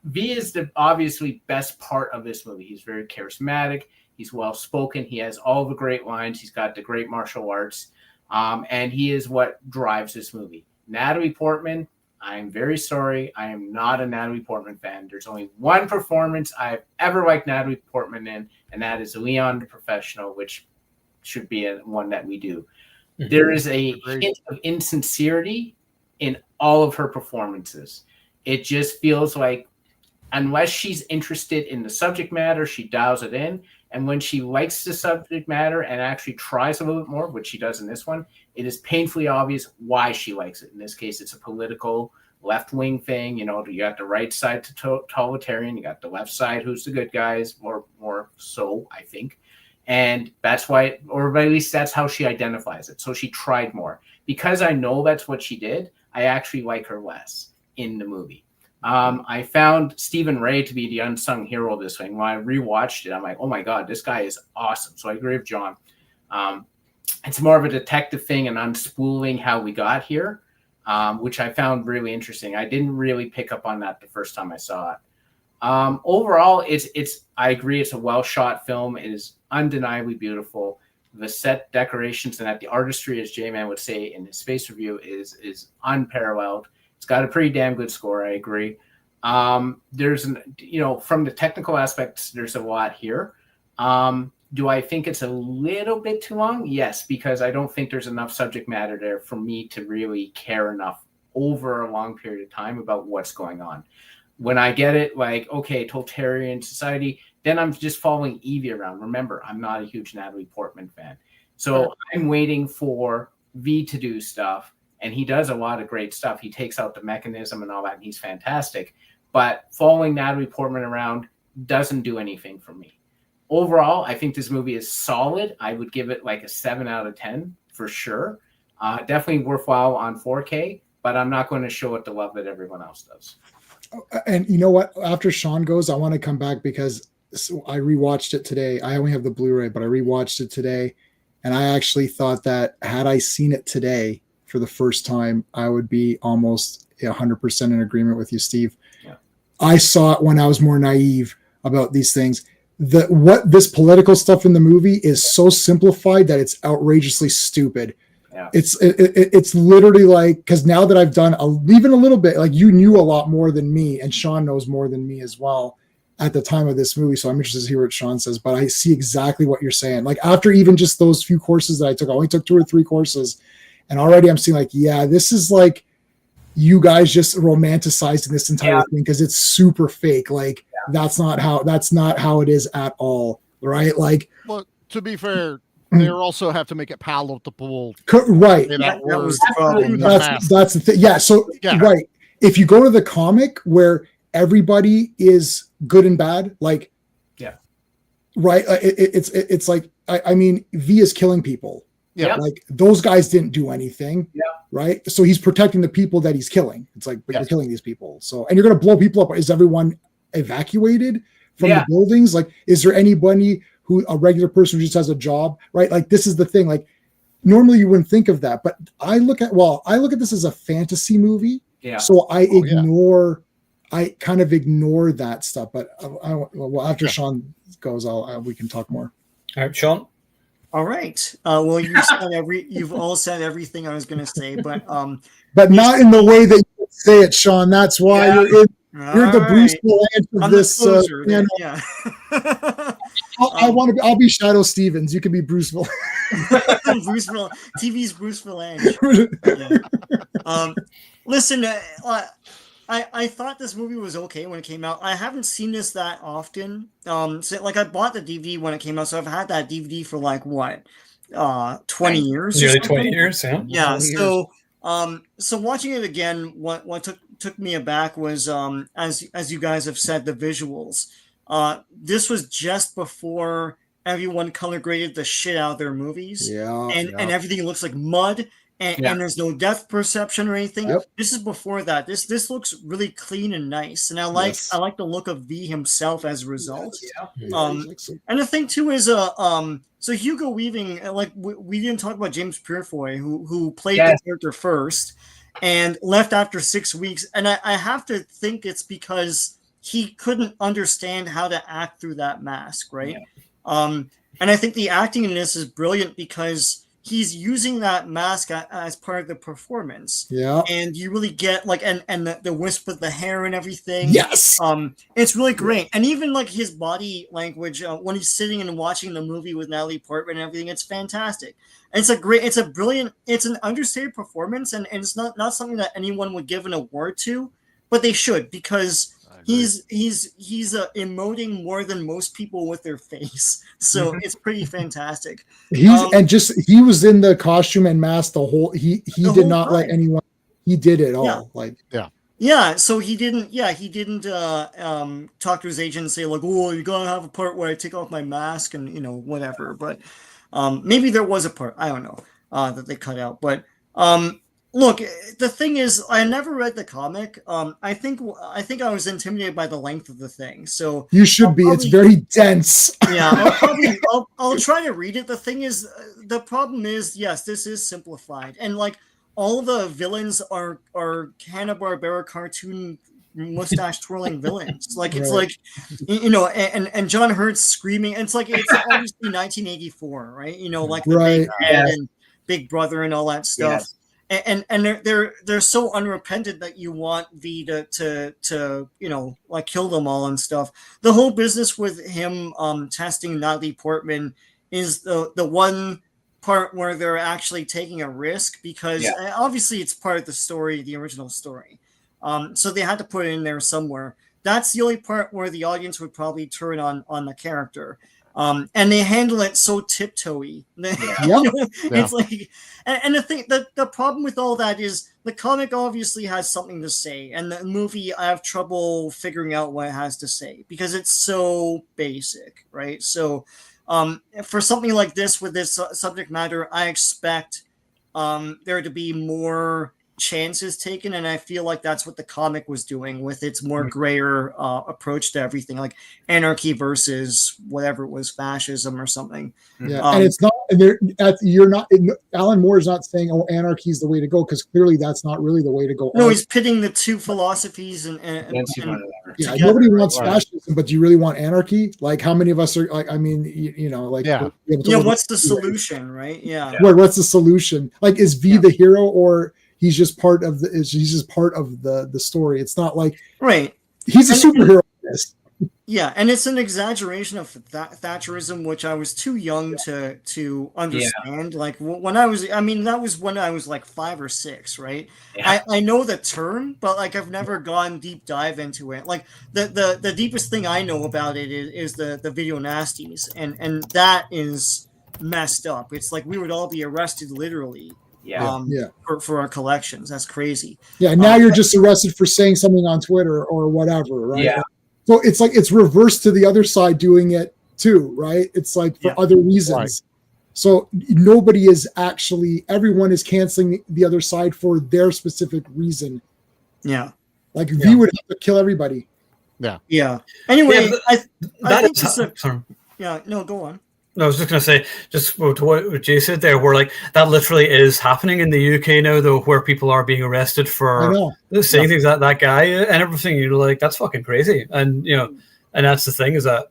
V is the obviously best part of this movie. He's very charismatic. He's well-spoken. He has all the great lines. He's got the great martial arts. And he is what drives this movie. Natalie Portman, I'm very sorry. I am not a Natalie Portman fan. There's only one performance I've ever liked Natalie Portman in, and that is Leon the Professional, which should be one that we do. Mm-hmm. There is a hint of insincerity in all of her performances. It just feels like unless she's interested in the subject matter, she dials it in. And when she likes the subject matter and actually tries a little bit more, which she does in this one, it is painfully obvious why she likes it. In this case, it's a political left-wing thing. You know, you got the right side totalitarian, you got the left side who's the good guys, more so, I think. And that's why, or at least that's how she identifies it. So she tried more. Because I know that's what she did, I actually like her less in the movie. I found Stephen Ray to be the unsung hero of this thing. When I rewatched it, I'm like, oh my God, this guy is awesome. So I agree with John. It's more of a detective thing and unspooling how we got here, which I found really interesting. I didn't really pick up on that the first time I saw it. Overall, I agree, it's a well-shot film. It is undeniably beautiful. The set decorations and that the artistry, as J-Man would say in his space review, is unparalleled. It's got a pretty damn good score, I agree. There's from the technical aspects, there's a lot here. Do I think it's a little bit too long? Yes, because I don't think there's enough subject matter there for me to really care enough over a long period of time about what's going on. When I get it, like, okay, totalitarian society, then I'm just following Evie around. Remember, I'm not a huge Natalie Portman fan. So I'm waiting for V to do stuff, and he does a lot of great stuff. He takes out the mechanism and all that, and he's fantastic. But following Natalie Portman around doesn't do anything for me. Overall, I think this movie is solid. I would give it like a 7 out of 10 for sure. Definitely worthwhile on 4K, but I'm not going to show it the love that everyone else does. And you know what? After Sean goes, I want to come back because I rewatched it today. I only have the Blu-ray, but I rewatched it today. And I actually thought that had I seen it today for the first time, I would be almost 100% in agreement with you, Steve. Yeah. I saw it when I was more naive about these things. What this political stuff in the movie is so simplified that it's outrageously stupid. Yeah. It's literally like, because now that I've done even a little bit, like you knew a lot more than me, and Sean knows more than me as well at the time of this movie. So I'm interested to hear what Sean says, but I see exactly what you're saying. Like after even just those few courses that I took, I only took 2 or 3 courses, and already I'm seeing like, yeah, this is like you guys just romanticizing this entire thing because it's super fake. Like that's not how it is at all, right? Like, well, to be fair, they also have to make it palatable. Right. That was the problem. That's the thing. Yeah. So, right. If you go to the comic where everybody is good and bad, like, right. It's like, I mean, V is killing people. Yeah. Like those guys didn't do anything. Yeah. Right. So he's protecting the people that he's killing. It's like, but you're killing these people. So, and you're going to blow people up. Is everyone evacuated from the buildings? Like, is there anybody a regular person who just has a job, right? Like this is the thing. Like normally you wouldn't think of that, but I look at this as a fantasy movie. Yeah. So I kind of ignore that stuff. But after Sean goes, we can talk more. All right, Sean. All right. Well, you've all said everything I was going to say, but not in the way that you say it, Sean. That's why you're the Bruce Valanche of this. I'll be Shadow Stevens. You can be Bruce Valanche. TV's Bruce Valanche. Listen, I thought this movie was okay when it came out. I haven't seen this that often. So like I bought the DVD when it came out, so I've had that DVD for like what, 20 years? Nearly 20 years, yeah. So watching it again, what took me aback was as you guys have said, the visuals. This was just before everyone color graded the shit out of their movies. And everything looks like mud. And there's no depth perception or anything. Yep. This is before that. This looks really clean and nice, and I like the look of V himself as a result. And the thing too is so Hugo Weaving, like we didn't talk about James Purefoy, who played the character first and left after 6 weeks, and I have to think it's because he couldn't understand how to act through that mask, right? And I think the acting in this is brilliant because he's using that mask as part of the performance. Yeah. And you really get like, and the wisp of the hair and everything. Yes. It's really great. And even like his body language, when he's sitting and watching the movie with Natalie Portman and everything, it's fantastic. And it's an understated performance. And it's not something that anyone would give an award to, but they should, because he's emoting more than most people with their face, so it's pretty fantastic. He was in the costume and mask the whole. He did not let anyone. He did it all. So he didn't talk to his agent and say like, oh, you're gonna have a part where I take off my mask and whatever. But maybe there was a part, I don't know, that they cut out. But look, the thing is, I never read the comic. I think I was intimidated by the length of the thing. So you should be. It's very dense. Yeah, I'll try to read it. The thing is, the problem is, yes, this is simplified, and like all the villains are Hanna-Barbera cartoon mustache twirling villains. Like it's like, and John Hurt's screaming. And it's like it's obviously 1984, right? Like the Big Brother and all that stuff. Yes. and they're so unrepentant that you want V to like kill them all and stuff. The whole business with him testing Natalie Portman is the one part where they're actually taking a risk, because obviously it's part of the story, the original story. So they had to put it in there somewhere. That's the only part where the audience would probably turn on the character. And they handle it so tiptoey. It's like, and the thing, the problem with all that is the comic obviously has something to say, and the movie, I have trouble figuring out what it has to say because it's so basic, right? So, for something like this with this subject matter, I expect there to be more chances taken, and I feel like that's what the comic was doing with its more grayer approach to everything, like anarchy versus whatever it was, fascism or something. And it's not, you're not, Alan Moore is not saying, oh, anarchy is the way to go, because clearly that's not really the way to go. No, he's pitting the two philosophies and nobody wants fascism, but do you really want anarchy? Like, how many of us are like, I mean, what's the solution, right? What's the solution? Like, is V the hero, or he's just part of the story? It's not like he's a superhero. Yeah, and it's an exaggeration of Thatcherism, which I was too young to understand. Like when that was when I was like 5 or 6, right? I know the term, but like I've never gone deep dive into it. Like the deepest thing I know about it is the video nasties, and that is messed up. It's like we would all be arrested literally. For our collections. That's crazy. Now you're just arrested for saying something on Twitter or whatever, right? So it's like it's reversed to the other side doing it too, right? It's like for other reasons. Right. So nobody is actually, everyone is canceling the other side for their specific reason. Yeah. Like V would have to kill everybody. Yeah. Anyway, I think go on. I was just going to say, just to what Jay said there, where like that literally is happening in the UK now, though, where people are being arrested for saying things like that guy and everything. You're like, that's fucking crazy. And, and that's the thing is that,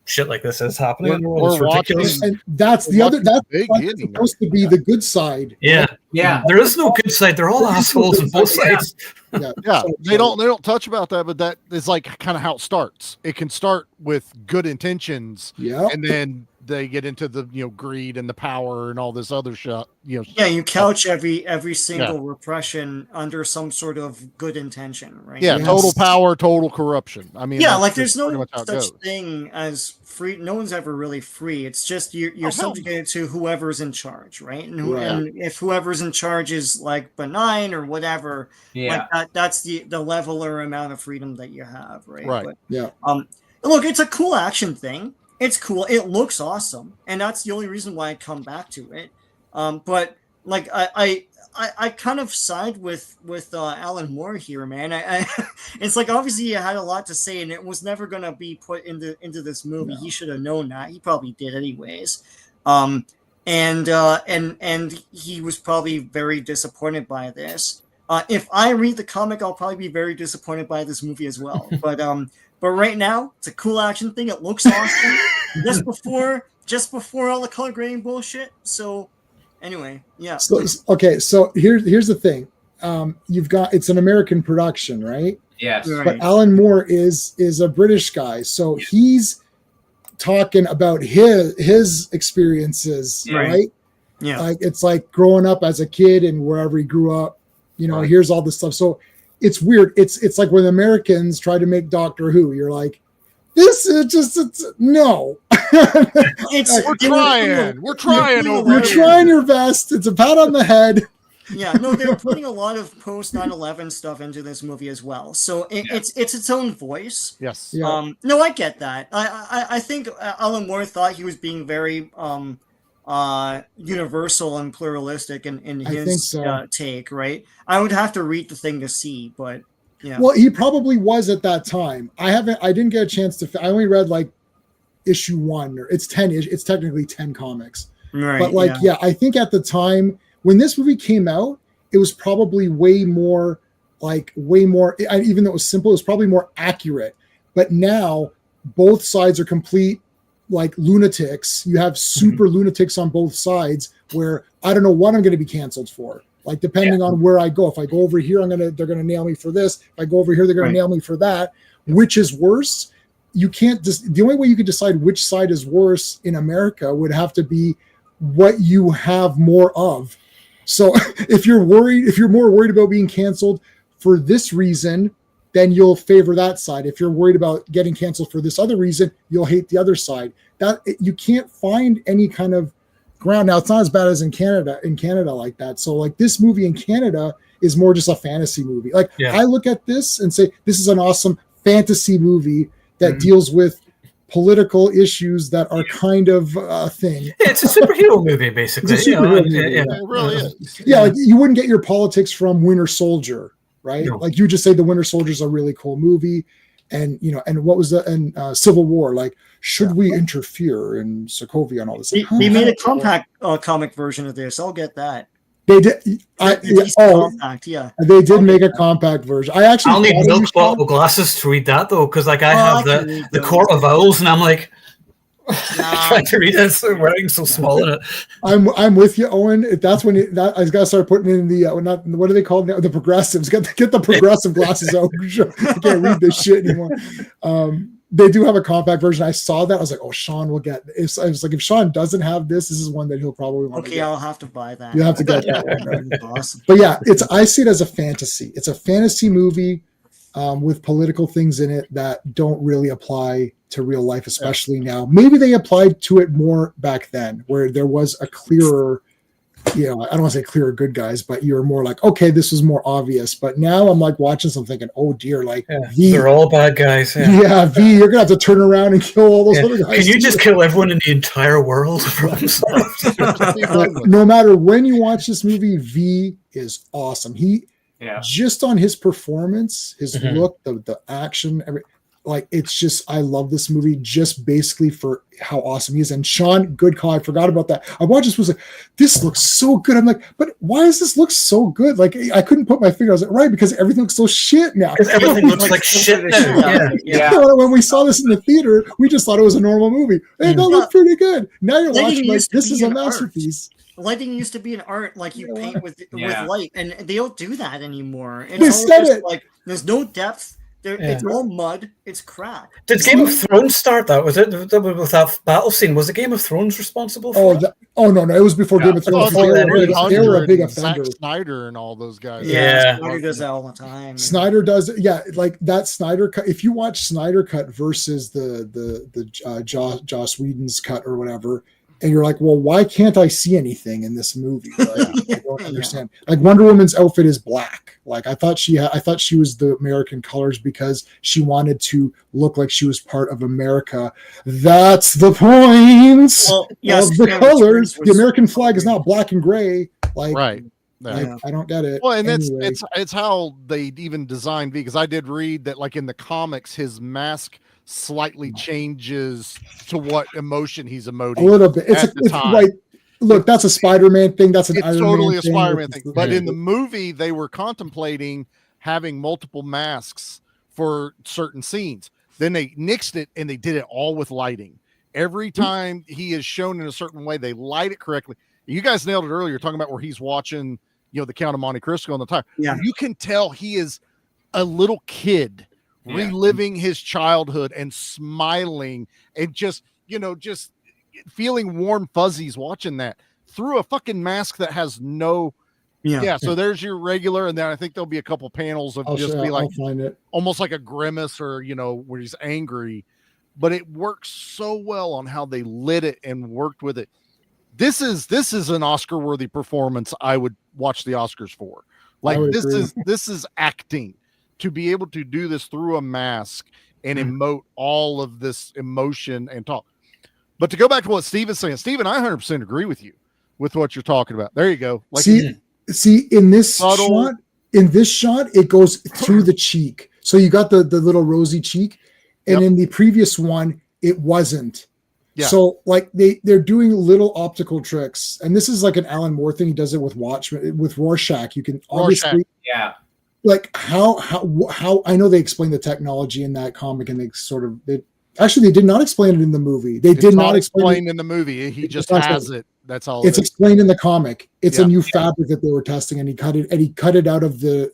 shit like this is happening. It's ridiculous. And that's supposed to be the good side. Yeah. There is no good side. They're all assholes on both sides. They don't touch about that, but that is like kind of how it starts. It can start with good intentions, and then they get into the greed and the power and all this other shit. You couch every single repression under some sort of good intention, right? Total power, total corruption. I mean, like there's no such thing as free. No one's ever really free. It's just you're subjugated to whoever's in charge, right? And if whoever's in charge is like benign or whatever, like that's the level or amount of freedom that you have, right? But, look, it's a cool action thing. It's cool. It looks awesome, and that's the only reason why I come back to it. But like I kind of side with Alan Moore here, man. It's like obviously he had a lot to say, and it was never gonna be put into this movie. He should have known that. He probably did anyways. And he was probably very disappointed by this. If I read the comic, I'll probably be very disappointed by this movie as well. But right now, it's a cool action thing. It looks awesome. just before all the color grading bullshit. So anyway, So here's the thing. You've got, it's an American production, right? Yes. Right. But Alan Moore is a British guy, so he's talking about his experiences, right? Yeah. Like it's like growing up as a kid and wherever he grew up. Here's all this stuff. So it's weird. It's like when Americans try to make Doctor Who, you're like, this is no. We're trying. You're trying your best. It's a pat on the head. They're putting a lot of post 9/11 stuff into this movie as well. So it's its own voice. Yes. No, I get that. I think Alan Moore thought he was being very universal and pluralistic in his take, right? I would have to read the thing to see, but well, he probably was at that time. I didn't get a chance to. I only read like issue 1, or it's 10. It's technically 10 comics, right? But I think at the time when this movie came out, it was probably way more. Even though it was simple, it was probably more accurate. But now both sides are complete like lunatics. You have super lunatics on both sides where I don't know what I'm going to be canceled for. Like depending on where I go. If I go over here, they're gonna nail me for this. If I go over here, they're gonna nail me for that. Which is worse? You can't just. The only way you could decide which side is worse in America would have to be what you have more of. So if you're more worried about being canceled for this reason, then you'll favor that side. If you're worried about getting canceled for this other reason, you'll hate the other side. That you can't find any kind of ground. Now it's not as bad as in Canada like that. So like this movie in Canada is more just a fantasy movie. Like I look at this and say, this is an awesome fantasy movie that deals with political issues that are kind of a thing. It's a superhero movie, basically. It really is. Yeah, like you wouldn't get your politics from Winter Soldier, right? No. Like you just say the Winter Soldier is a really cool movie. And and what was the Civil War? Like, should we interfere in Sokovia and all this? They made a compact comic version of this. I'll get that. They did. Compact, they did make a compact version. I'll need milk bottle glasses to read that though, because like I have the Court of Owls, and I'm like trying to read it. So writing so small in it. I'm with you, Owen. That's when I got to start putting in the what are they called now? The progressives. Get the progressive glasses out. I can't read this shit anymore. They do have a compact version. I saw that. I was like, oh, Sean will get this. I was like, if Sean doesn't have this is one that he'll probably want to get. I'll have to buy that. You'll have to get that one. Right? Awesome. But yeah, I see it as a fantasy. It's a fantasy movie with political things in it that don't really apply to real life, especially now. Maybe they applied to it more back then, where there was a clearer, I don't want to say clearer good guys, but you're more like, okay, this was more obvious. But now I'm like watching something thinking, oh dear, like they're all bad guys. Yeah, V, you're gonna have to turn around and kill all those other guys. Can you just kill everyone in the entire world? No matter when you watch this movie, V is awesome. He just on his performance, his look, the action, like it's just, I love this movie just basically for how awesome he is. And Sean, good call. I forgot about that. I watched this, was like, this looks so good. I'm like, but why does this look so good? Like I couldn't put my finger. I was like, right, because everything looks so shit now. Because everything looks like shit now. Yeah. When we saw this in the theater, we just thought it was a normal movie. Hey, that looked pretty good. Now you're watching like this is a masterpiece. Lighting used to be an art, like you paint with light, and they don't do that anymore. They said it. Like there's no depth. It's all mud. It's crap. Did Game of Thrones start that? Was it with that battle scene? Was the Game of Thrones responsible for that? No, it was before Game of Thrones. They were a big offender. Zack Snyder and all those guys. Yeah, Snyder does that all the time. Snyder does, like that Snyder cut. If you watch Snyder cut versus the Joss Whedon's cut or whatever, and you're like, well, why can't I see anything in this movie? Like, I don't understand. Like Wonder Woman's outfit is black. Like I thought she was the American colors because she wanted to look like she was part of America. That's the point of the colors. The American flag is not black and gray. Like right. I don't get it. Well, and it's how they even designed because I did read that like in the comics, his mask slightly changes to what emotion he's emoting a little bit. It's right. Look, that's a Spider-Man thing. That's an Iron totally Man a Spider-Man thing. But in the movie, they were contemplating having multiple masks for certain scenes. Then they nixed it and they did it all with lighting. Every time he is shown in a certain way, they light it correctly. You guys nailed it earlier, talking about where he's watching, the Count of Monte Cristo on the time. Yeah, you can tell he is a little kid. Reliving his childhood and smiling and just feeling warm fuzzies watching that through a fucking mask that has no so there's your regular, and then I think there'll be a couple panels of almost like a grimace or where he's angry, but it works so well on how they lit it and worked with it. This is an Oscar worthy performance. I would watch the Oscars for. Like this is acting. To be able to do this through a mask and emote all of this emotion and talk. But to go back to what Steven's saying, Steven, I 100% agree with you with what you're talking about. There you go. Like see in this shot, it goes through the cheek. So you got the little rosy cheek. And in the previous one, it wasn't. Yeah. So like they're doing little optical tricks. And this is like an Alan Moore thing. He does it with Rorschach. You can obviously like how I know they explain the technology in that comic and they Actually, they did not explain it in the movie. They did not explain it in the movie. He just has it. That's all. It's explained in the comic. It's a new fabric that they were testing, and he cut it out of the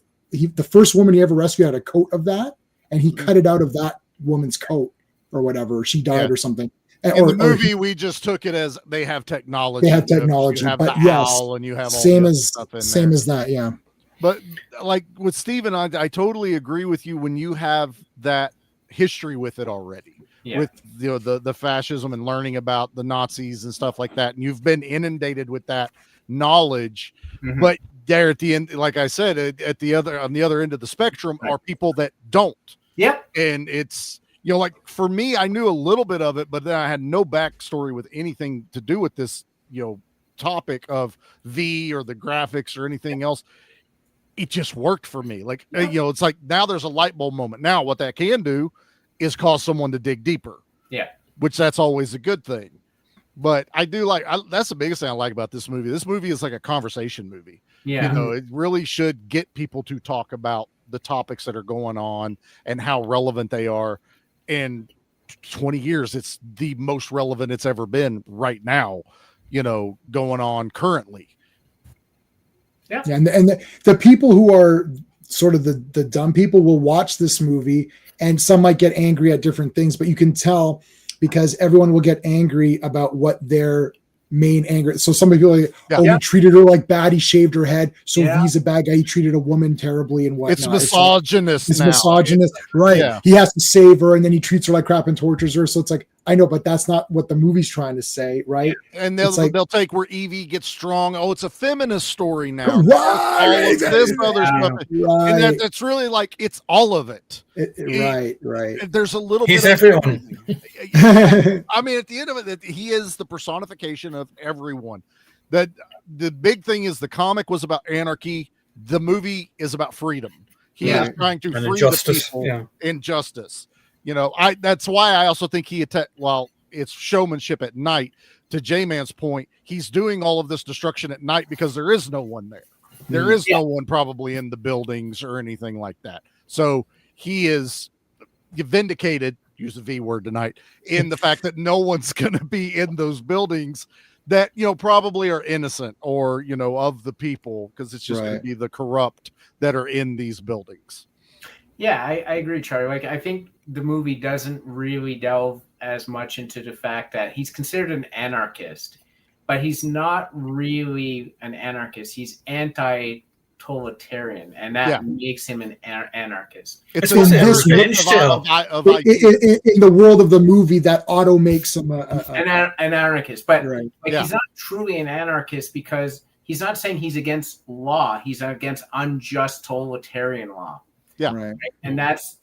first woman he ever rescued had a coat of that, and he cut it out of that woman's coat or whatever. She died or something. In the movie, we just took it as they have technology. They have technology, you have but the owl and you have all same the as stuff in same there. as that, yeah. But like with Steven, I totally agree with you when you have that history with it already. Yeah. With the fascism and learning about the Nazis and stuff like that, and you've been inundated with that knowledge. Mm-hmm. But there at the end, like I said, on the other end of the spectrum are people that don't. Yeah, and it's like for me, I knew a little bit of it, but then I had no backstory with anything to do with this topic of V or the graphics or anything else. It just worked for me. Like it's like now there's a light bulb moment. Now what that can do is cause someone to dig deeper. Yeah. Which that's always a good thing. But I do that's the biggest thing I like about this movie. This movie is like a conversation movie. Yeah. It really should get people to talk about the topics that are going on and how relevant they are. In 20 years, it's the most relevant it's ever been right now, going on currently. Yeah. And the people who are sort of the dumb people will watch this movie, and some might get angry at different things, but you can tell because everyone will get angry about what their main anger. So some people are like, he treated her like bad. He shaved her head. So he's a bad guy. He treated a woman terribly and whatnot. It's misogynist. It's misogynist. Right. Yeah. He has to save her and then he treats her like crap and tortures her. So it's like, I know, but that's not what the movie's trying to say. Right. And they'll take where Evie gets strong. Oh, it's a feminist story now. Right. This other stuff. Right. And that's really like, it's all of it. Right. There's a little He's bit everyone. I mean, at the end of it, he is the personification of everyone. That the big thing is the comic was about anarchy. The movie is about freedom. He is trying to free the people in justice. That's why I also think while it's showmanship at night, to J-Man's point, he's doing all of this destruction at night because there is no one there. There is no one probably in the buildings or anything like that. So he is vindicated, use the V word tonight, in the fact that no one's going to be in those buildings that, probably are innocent or, of the people, because it's just going to be the corrupt that are in these buildings. Yeah, I agree, Charlie. Like, I think the movie doesn't really delve as much into the fact that he's considered an anarchist, but he's not really an anarchist. He's anti-totalitarian, and that makes him an anarchist. It's in the world of the movie that auto makes him an anarchist. But he's not truly an anarchist because he's not saying he's against law. He's against unjust totalitarian law. Yeah. Right. And that's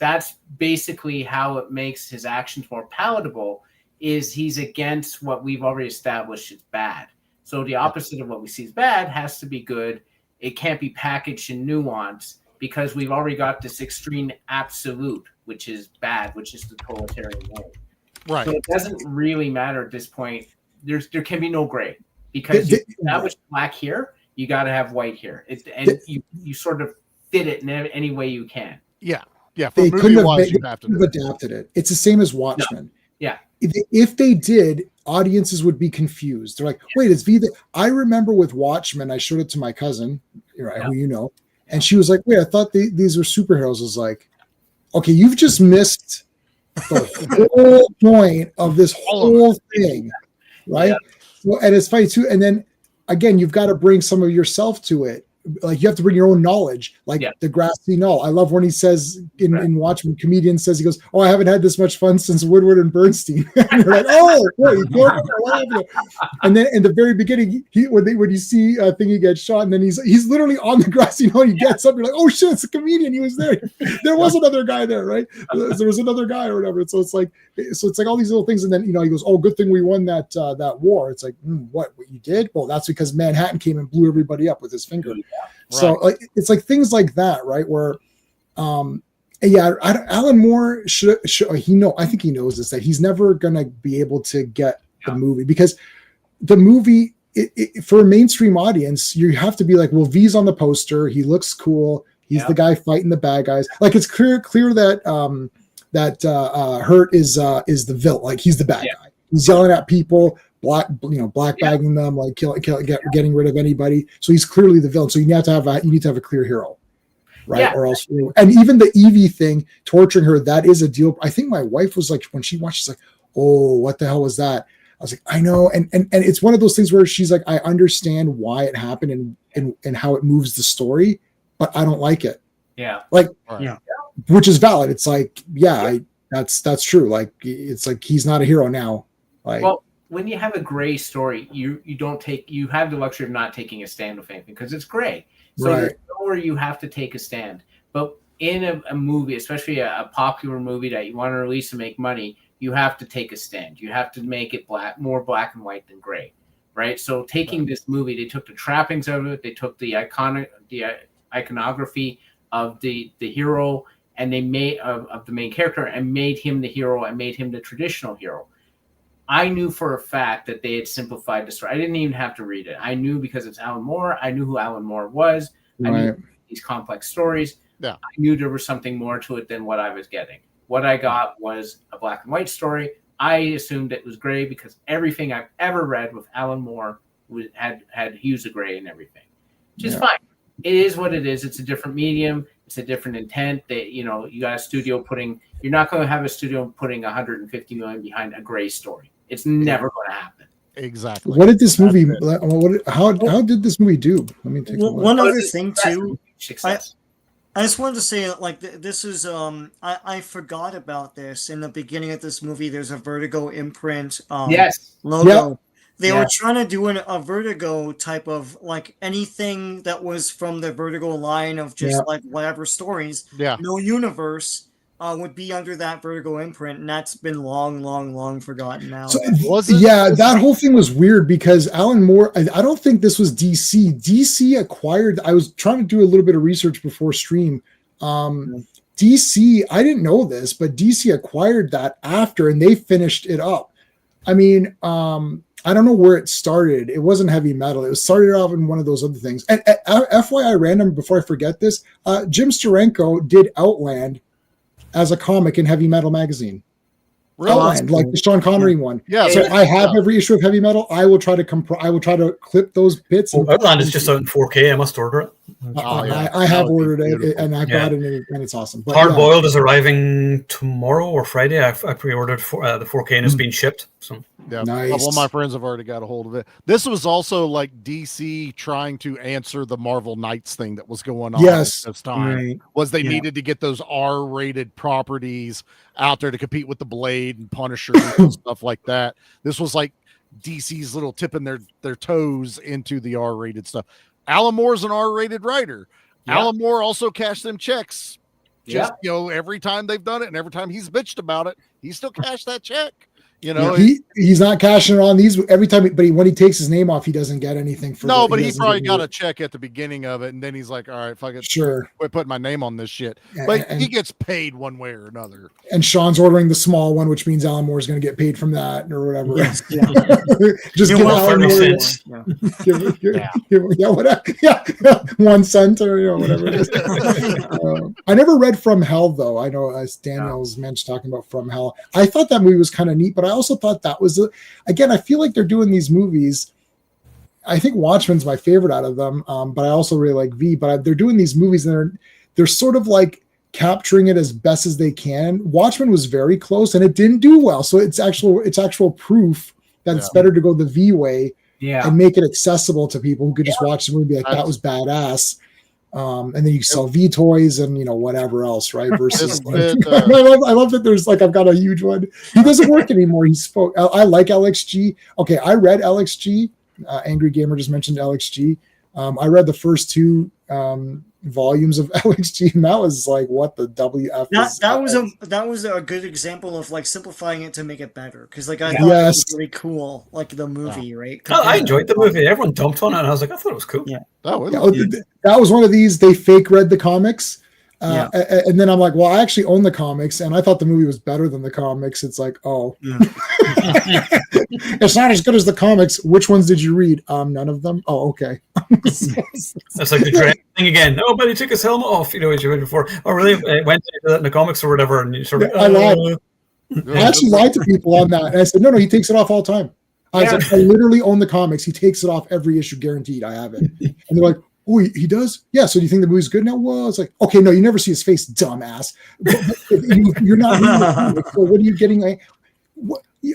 basically how it makes his actions more palatable, is he's against what we've already established is bad. So the opposite of what we see as bad has to be good. It can't be packaged in nuance because we've already got this extreme absolute, which is bad, which is the totalitarian way. Right. So it doesn't really matter at this point. There can be no gray because you establish black here, you got to have white here. You sort of fit it in any way you can. Yeah. They couldn't have adapted it. It's the same as Watchmen. No. Yeah. If they did, audiences would be confused. They're like, wait, it's V. I remember with Watchmen, I showed it to my cousin, who and she was like, wait, I thought these were superheroes. I was like, okay, you've just missed the whole point of this whole thing, right? Yeah. So, and it's funny too. And then again, you've got to bring some of yourself to it. Like you have to bring your own knowledge, like the grassy knoll. I love when he says in Watchmen, comedian says, he goes, "Oh, I haven't had this much fun since Woodward and Bernstein." And you're like, "Oh, what?" And then in the very beginning, when you see Thingy get shot, and then he's literally on the grassy knoll. He gets up, you're like, "Oh shit, it's a comedian. He was there. There was another guy there, right? There was another guy or whatever." So it's like all these little things, and then he goes, "Oh, good thing we won that war." It's like, what you did? Well, that's because Manhattan came and blew everybody up with his finger. So it's like things like that, right? Where, Alan Moore should I think he knows this, that he's never gonna be able to get the movie, because the movie for a mainstream audience, you have to be like, well, V's on the poster, he looks cool, he's the guy fighting the bad guys. Like it's clear that that Hurt is the villain, like he's the bad guy. He's yelling at people, black bagging them, like getting rid of anybody. So he's clearly the villain. So you need to have a clear hero, right? Or else, and even the Evie thing, torturing her, that is a deal. I think my wife was like, when she watched, she's like, "Oh, what the hell was that?" I was like, "I know," and it's one of those things where she's like, "I understand why it happened and how it moves the story, but I don't like it." Yeah, like which is valid. It's like, that's true. Like it's like he's not a hero now. Like, well, when you have a gray story, you have the luxury of not taking a stand with anything because it's gray. So there's nowhere you have to take a stand. But in a movie, especially a popular movie that you want to release to make money, you have to take a stand. You have to make it more black and white than gray, right? So taking this movie, they took the trappings of it, they took the iconography of the hero, and they made of the main character and made him the hero and made him the traditional hero. I knew for a fact that they had simplified the story. I didn't even have to read it. I knew because it's Alan Moore. I knew who Alan Moore was. I knew these complex stories. Yeah. I knew there was something more to it than what I was getting. What I got was a black and white story. I assumed it was gray because everything I've ever read with Alan Moore had hues of gray and everything, which is fine. It is what it is. It's a different medium. It's a different intent. That you got a studio you're not going to have a studio putting 150 million behind a gray story. It's never going to happen. Exactly. What did this movie? How did this movie do? Let me take one other thing too. I just wanted to say, like, this is I forgot about this in the beginning of this movie. There's a Vertigo imprint logo. Yep. They were trying to do a Vertigo type of, like, anything that was from the Vertigo line of just like whatever stories. Yeah. No universe would be under that Vertigo imprint, and that's been long forgotten now. So, that whole thing was weird because Alan Moore, I don't think this was DC. DC acquired, I was trying to do a little bit of research before stream. DC, I didn't know this, but DC acquired that after, and they finished it up. I mean, I don't know where it started. It wasn't heavy metal. It was started off in one of those other things. And FYI random, before I forget this, Jim Steranko did Outland as a comic in Heavy Metal magazine. Really? Outland, like the Sean Connery one. Yeah. So I have every issue of Heavy Metal. I will try to clip those bits. Outland is just out in 4K. I must order it. I have ordered it, and I got it, and it's awesome. But Hard Boiled is arriving tomorrow or Friday. I pre-ordered the 4K and it's been shipped. So nice. A couple of my friends have already got a hold of it. This was also like DC trying to answer the Marvel Knights thing that was going on at this time. Was they needed to get those R-rated properties out there to compete with the Blade and Punisher and stuff like that. This was like DC's little tipping their toes into the R-rated stuff. Alan Moore's an R-rated writer. Alan Moore also cashed them checks. Just every time they've done it, and every time he's bitched about it, he still cashed that check. He's not cashing it on these every time, but when he takes his name off, he doesn't get anything for no, but he probably got a check at the beginning of it, and then he's like, all right, fuck it, quit putting my name on this shit. But he gets paid one way or another. And Sean's ordering the small one, which means Alan Moore's going to get paid from that or whatever. Just give Alan Moore 1 cent or whatever it is. I never read From Hell though. I know as Daniel's mentioned talking about From Hell. I thought that movie was kind of neat, but I also thought that was again, I feel like they're doing these movies. I think Watchmen's my favorite out of them, but I also really like V. But they're doing these movies and they're sort of like capturing it as best as they can. Watchmen was very close and it didn't do well, so it's actual proof that it's better to go the V way and make it accessible to people who could just watch the movie and be like, that was badass. And then you sell V toys and whatever else, right? Versus I love that there's like I've got a huge one. He doesn't work anymore. He spoke. I like LXG. Okay, I read LXG. Angry Gamer just mentioned LXG. I read the first 2 volumes of LXG, and that was like, what the WF is. That was a good example of like simplifying it to make it better, because like I thought it was really cool, like the movie, right? I enjoyed the movie. Everyone dumped on it, and I was like, I thought it was cool. That was one of these. They fake read the comics. And then I'm like, well, I actually own the comics, and I thought the movie was better than the comics. It's like, It's not as good as the comics. Which ones did you read? None of them. Oh, okay. That's like the dread thing again. Oh, but he took his helmet off, as you read before. Oh, really? It went into that in the comics or whatever, and you sort of. I lied. I actually lied to people on that, and I said, no, he takes it off all the time. I said, I literally own the comics. He takes it off every issue, guaranteed. I have it. And they're like, oh, he does? Yeah. So do you think the movie's good now? Well, it's like, okay, no, you never see his face, dumbass. But you're not reading the comic, so what are you getting?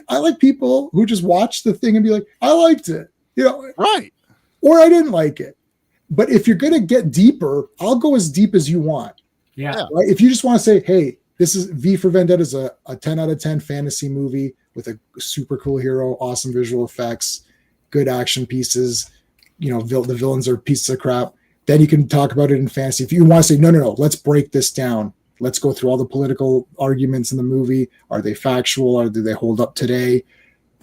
I like people who just watch the thing and be like, I liked it. Right. Or I didn't like it. But if you're going to get deeper, I'll go as deep as you want. Yeah. Right? If you just want to say, hey, this is V for Vendetta is a 10 out of 10 fantasy movie with a super cool hero, awesome visual effects, good action pieces. The villains are pieces of crap. Then you can talk about it in fantasy. If you want to say, no, let's break this down. Let's go through all the political arguments in the movie. Are they factual? Or do they hold up today?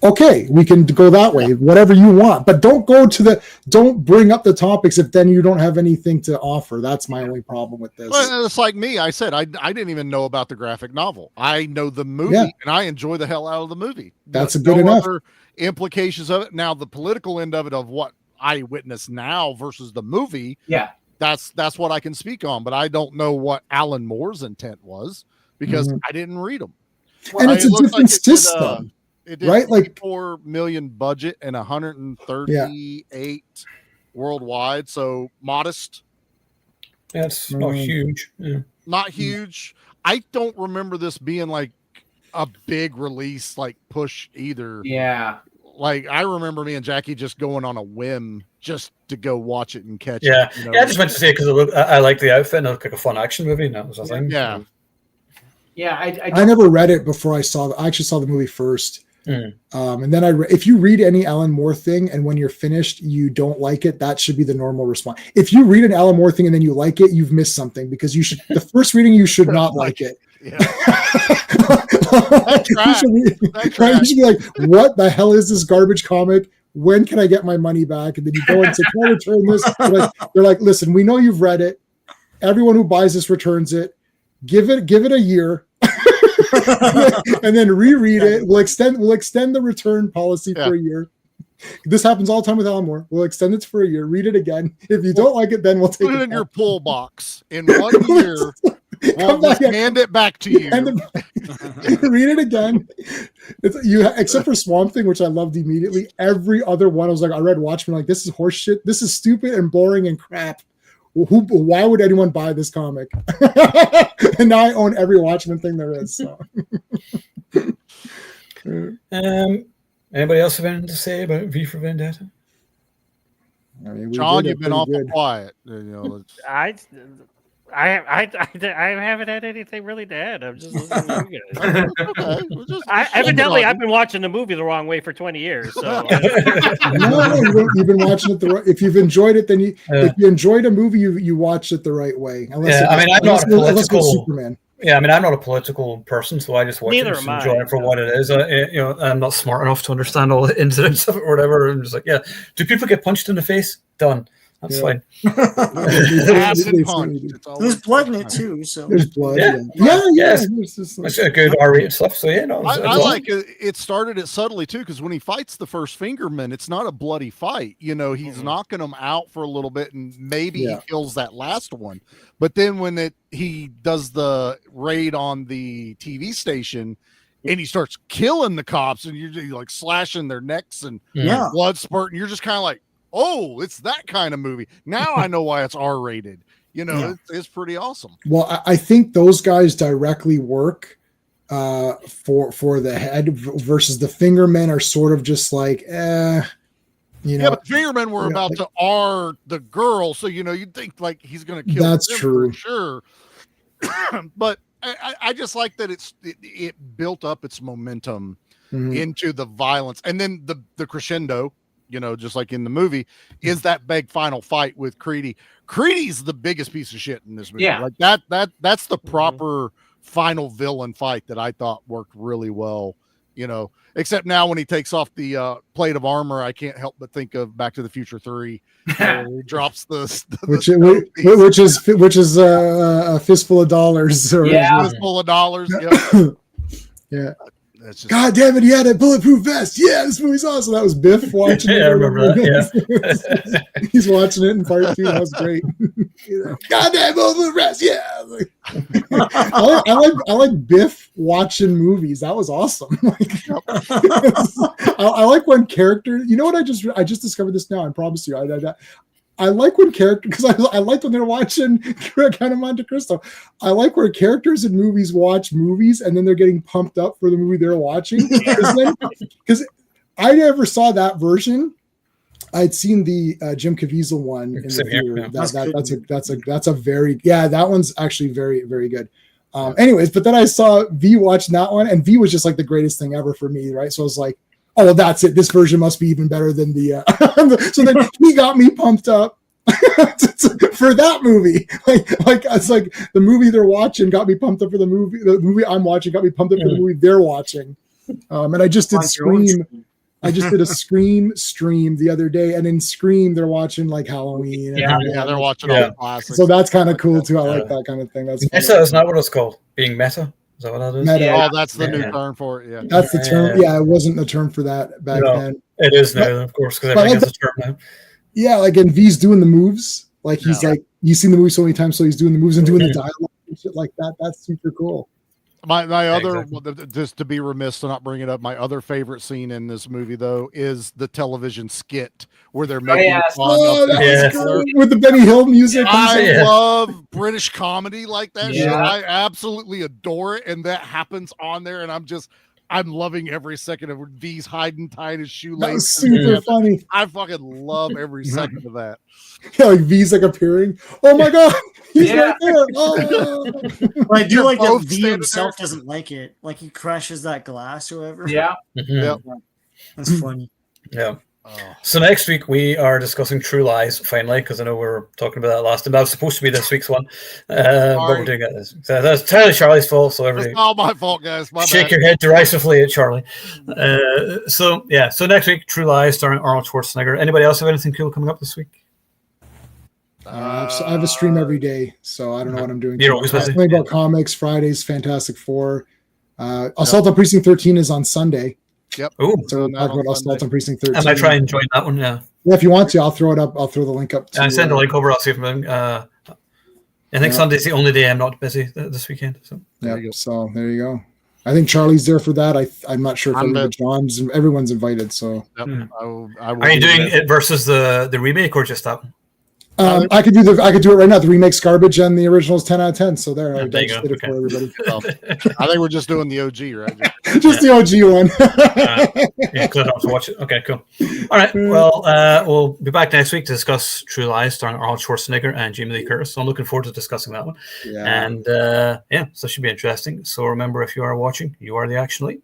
Okay, we can go that way, whatever you want. But don't bring up the topics if then you don't have anything to offer. That's my only problem with this. Well, it's like me. I said I didn't even know about the graphic novel. I know the movie, and I enjoy the hell out of the movie. That's good enough. Other implications of it. Now, the political end of it, of what I witness now versus the movie. Yeah. That's what I can speak on, but I don't know what Alan Moore's intent was because I didn't read them. And it's a different system. It did right? Like $4 million budget and 138 worldwide. So modest. That's not huge. Yeah. Not huge. I don't remember this being like a big release, like push either. Yeah. Like I remember me and Jackie just going on a whim just to go watch it and catch it. Yeah, I just went to see it because I like the outfit and it looked like a fun action movie. And that was the thing. Yeah. Yeah. I never read it before I actually saw the movie first. And then if you read any Alan Moore thing and when you're finished you don't like it, that should be the normal response. If you read an Alan Moore thing and then you like it, you've missed something because the first reading you should not like it. Yeah. You should be like, what the hell is this garbage comic? When can I get my money back? And then you go and say, can I return this? They're like, listen, we know you've read it. Everyone who buys this returns it. Give it a year. And then reread it. We'll extend the return policy for a year. This happens all the time with Alan Moore. We'll extend it for a year. Read it again. If you don't like it, then we'll take it in back. your pull box in 1 year. We'll hand it back to you. Read it again. Except for Swamp Thing, which I loved immediately. Every other one, I was like, I read Watchmen, like this is horse shit. This is stupid and boring and crap. Why would anyone buy this comic? And now I own every Watchmen thing there is. So. Anybody else have anything to say about V for Vendetta? I mean, John, you've been awful quiet. I haven't had anything really to add. I'm just listening to you guys. Okay, evidently, I've been watching the movie the wrong way for 20 years. So no, you've been watching it the right. If you've enjoyed it, then if you enjoyed a movie, you watched it the right way. I'm not a political Superman. Yeah, I'm not a political person, so I just watch it and enjoy it for what it is. I'm not smart enough to understand all the incidents of it or whatever. I'm just like, do people get punched in the face? Done. That's fine. There's blood in it too, so there's blood. It's a good R-rated stuff. So I like it. It started it subtly too, because when he fights the first Fingerman, it's not a bloody fight. He's knocking them out for a little bit, and maybe he kills that last one. But then when he does the raid on the TV station, and he starts killing the cops, and you're like slashing their necks and blood spurting, you're just kind of like, oh, it's that kind of movie. Now I know why it's R-rated. It's pretty awesome. Well, I think those guys directly work for the head versus the Fingermen are sort of just like, Yeah, but Fingermen were about to R the girl, so you'd think like he's going to kill. That's true, for sure. But I just like that it built up its momentum into the violence, and then the crescendo. Just like in the movie, is that big final fight with Creedy. Creedy's the biggest piece of shit in this movie. Yeah. Like that's the proper final villain fight that I thought worked really well. Except now when he takes off the plate of armor, I can't help but think of Back to the Future 3. He drops which is a fistful of dollars. Fistful of dollars. Yep. Yeah. That's just, God damn it, he had a bulletproof vest. Yeah, this movie's awesome. That was Biff watching it. I remember that. Yeah. He's watching it in part 2. That was great. God damn bulletproof vest. Yeah. I like Biff watching movies. That was awesome. I like when characters. You know what? I just discovered this now. I promise you. I like when characters, because I liked when they're watching Count of Monte Cristo. I like where characters in movies watch movies and then they're getting pumped up for the movie they're watching. Because I never saw that version. I'd seen the Jim Caviezel one in the theater. Yeah. That's a very, that one's actually very, very good. Anyways, but then I saw V watching that one, and V was just like the greatest thing ever for me, right? So I was like, oh, well, that's it. This version must be even better than the. So then he got me pumped up for that movie. Like it's like the movie they're watching got me pumped up for the movie. The movie I'm watching got me pumped up for the movie they're watching. And I just did Scream. I just did a Scream stream the other day, and in Scream they're watching like Halloween. they're watching all the classics. So that's kind of cool too. I like that kind of thing. That's Meta is not what it's called. Being meta. Is that what that is? Meta. Oh, that's the new term for it. Yeah, that's the term. Yeah, it wasn't the term for that back then. It is now, of course, because everything has a term now. Yeah, like, and V's doing the moves. Like he's like, you've seen the movie so many times, so he's doing the moves and doing the dialogue and shit like that. That's super cool. My other, just to be remiss to not bring it up, my other favorite scene in this movie though is the television skit where they're making fun of with the Benny Hill music. I love British comedy like that shit. I absolutely adore it, and that happens on there, and I'm loving every second of V's hiding, tying his shoelaces. That was super funny. I fucking love every second of that. Yeah, like V's like appearing. Oh my god, he's right there. Oh. But I do like that V himself doesn't like it. Like he crashes that glass or whatever. Yeah. That's funny. Yeah. So next week we are discussing True Lies finally, because I know we were talking about that last time. That was supposed to be this week's one, but we're doing it. That's entirely Charlie's fault. So everybody, it's all my fault, guys. My shake bad. your head derisively at Charlie. So next week, True Lies starring Arnold Schwarzenegger. Anybody else have anything cool coming up this week? So I have a stream every day, so I don't know what I'm doing. You're always busy. Talking about comics. Fridays, Fantastic Four. Assault on Precinct 13 is on Sunday. Yep. Ooh. So we'll talk about Assault on Precinct 13. I might try and join that one. Yeah. Yeah, if you want to, I'll throw it up. I'll throw the link up. I send a link over. I'll see if I think Sunday's the only day I'm not busy this weekend. So so there you go. I think Charlie's there for that. I'm not sure if John's. Everyone's invited. So Yep. Are you doing it versus the remake or just that one? I could do it right now. The remake's garbage and the original's 10 out of 10. So there, I just did it for everybody. I think we're just doing the OG, right? Just the OG one. Yeah, good enough to watch it. Okay, cool. All right. Well, we'll be back next week to discuss True Lies starring Arnold Schwarzenegger and Jamie Lee Curtis. So I'm looking forward to discussing that one. Yeah. And so it should be interesting. So remember, if you are watching, you are the action lead.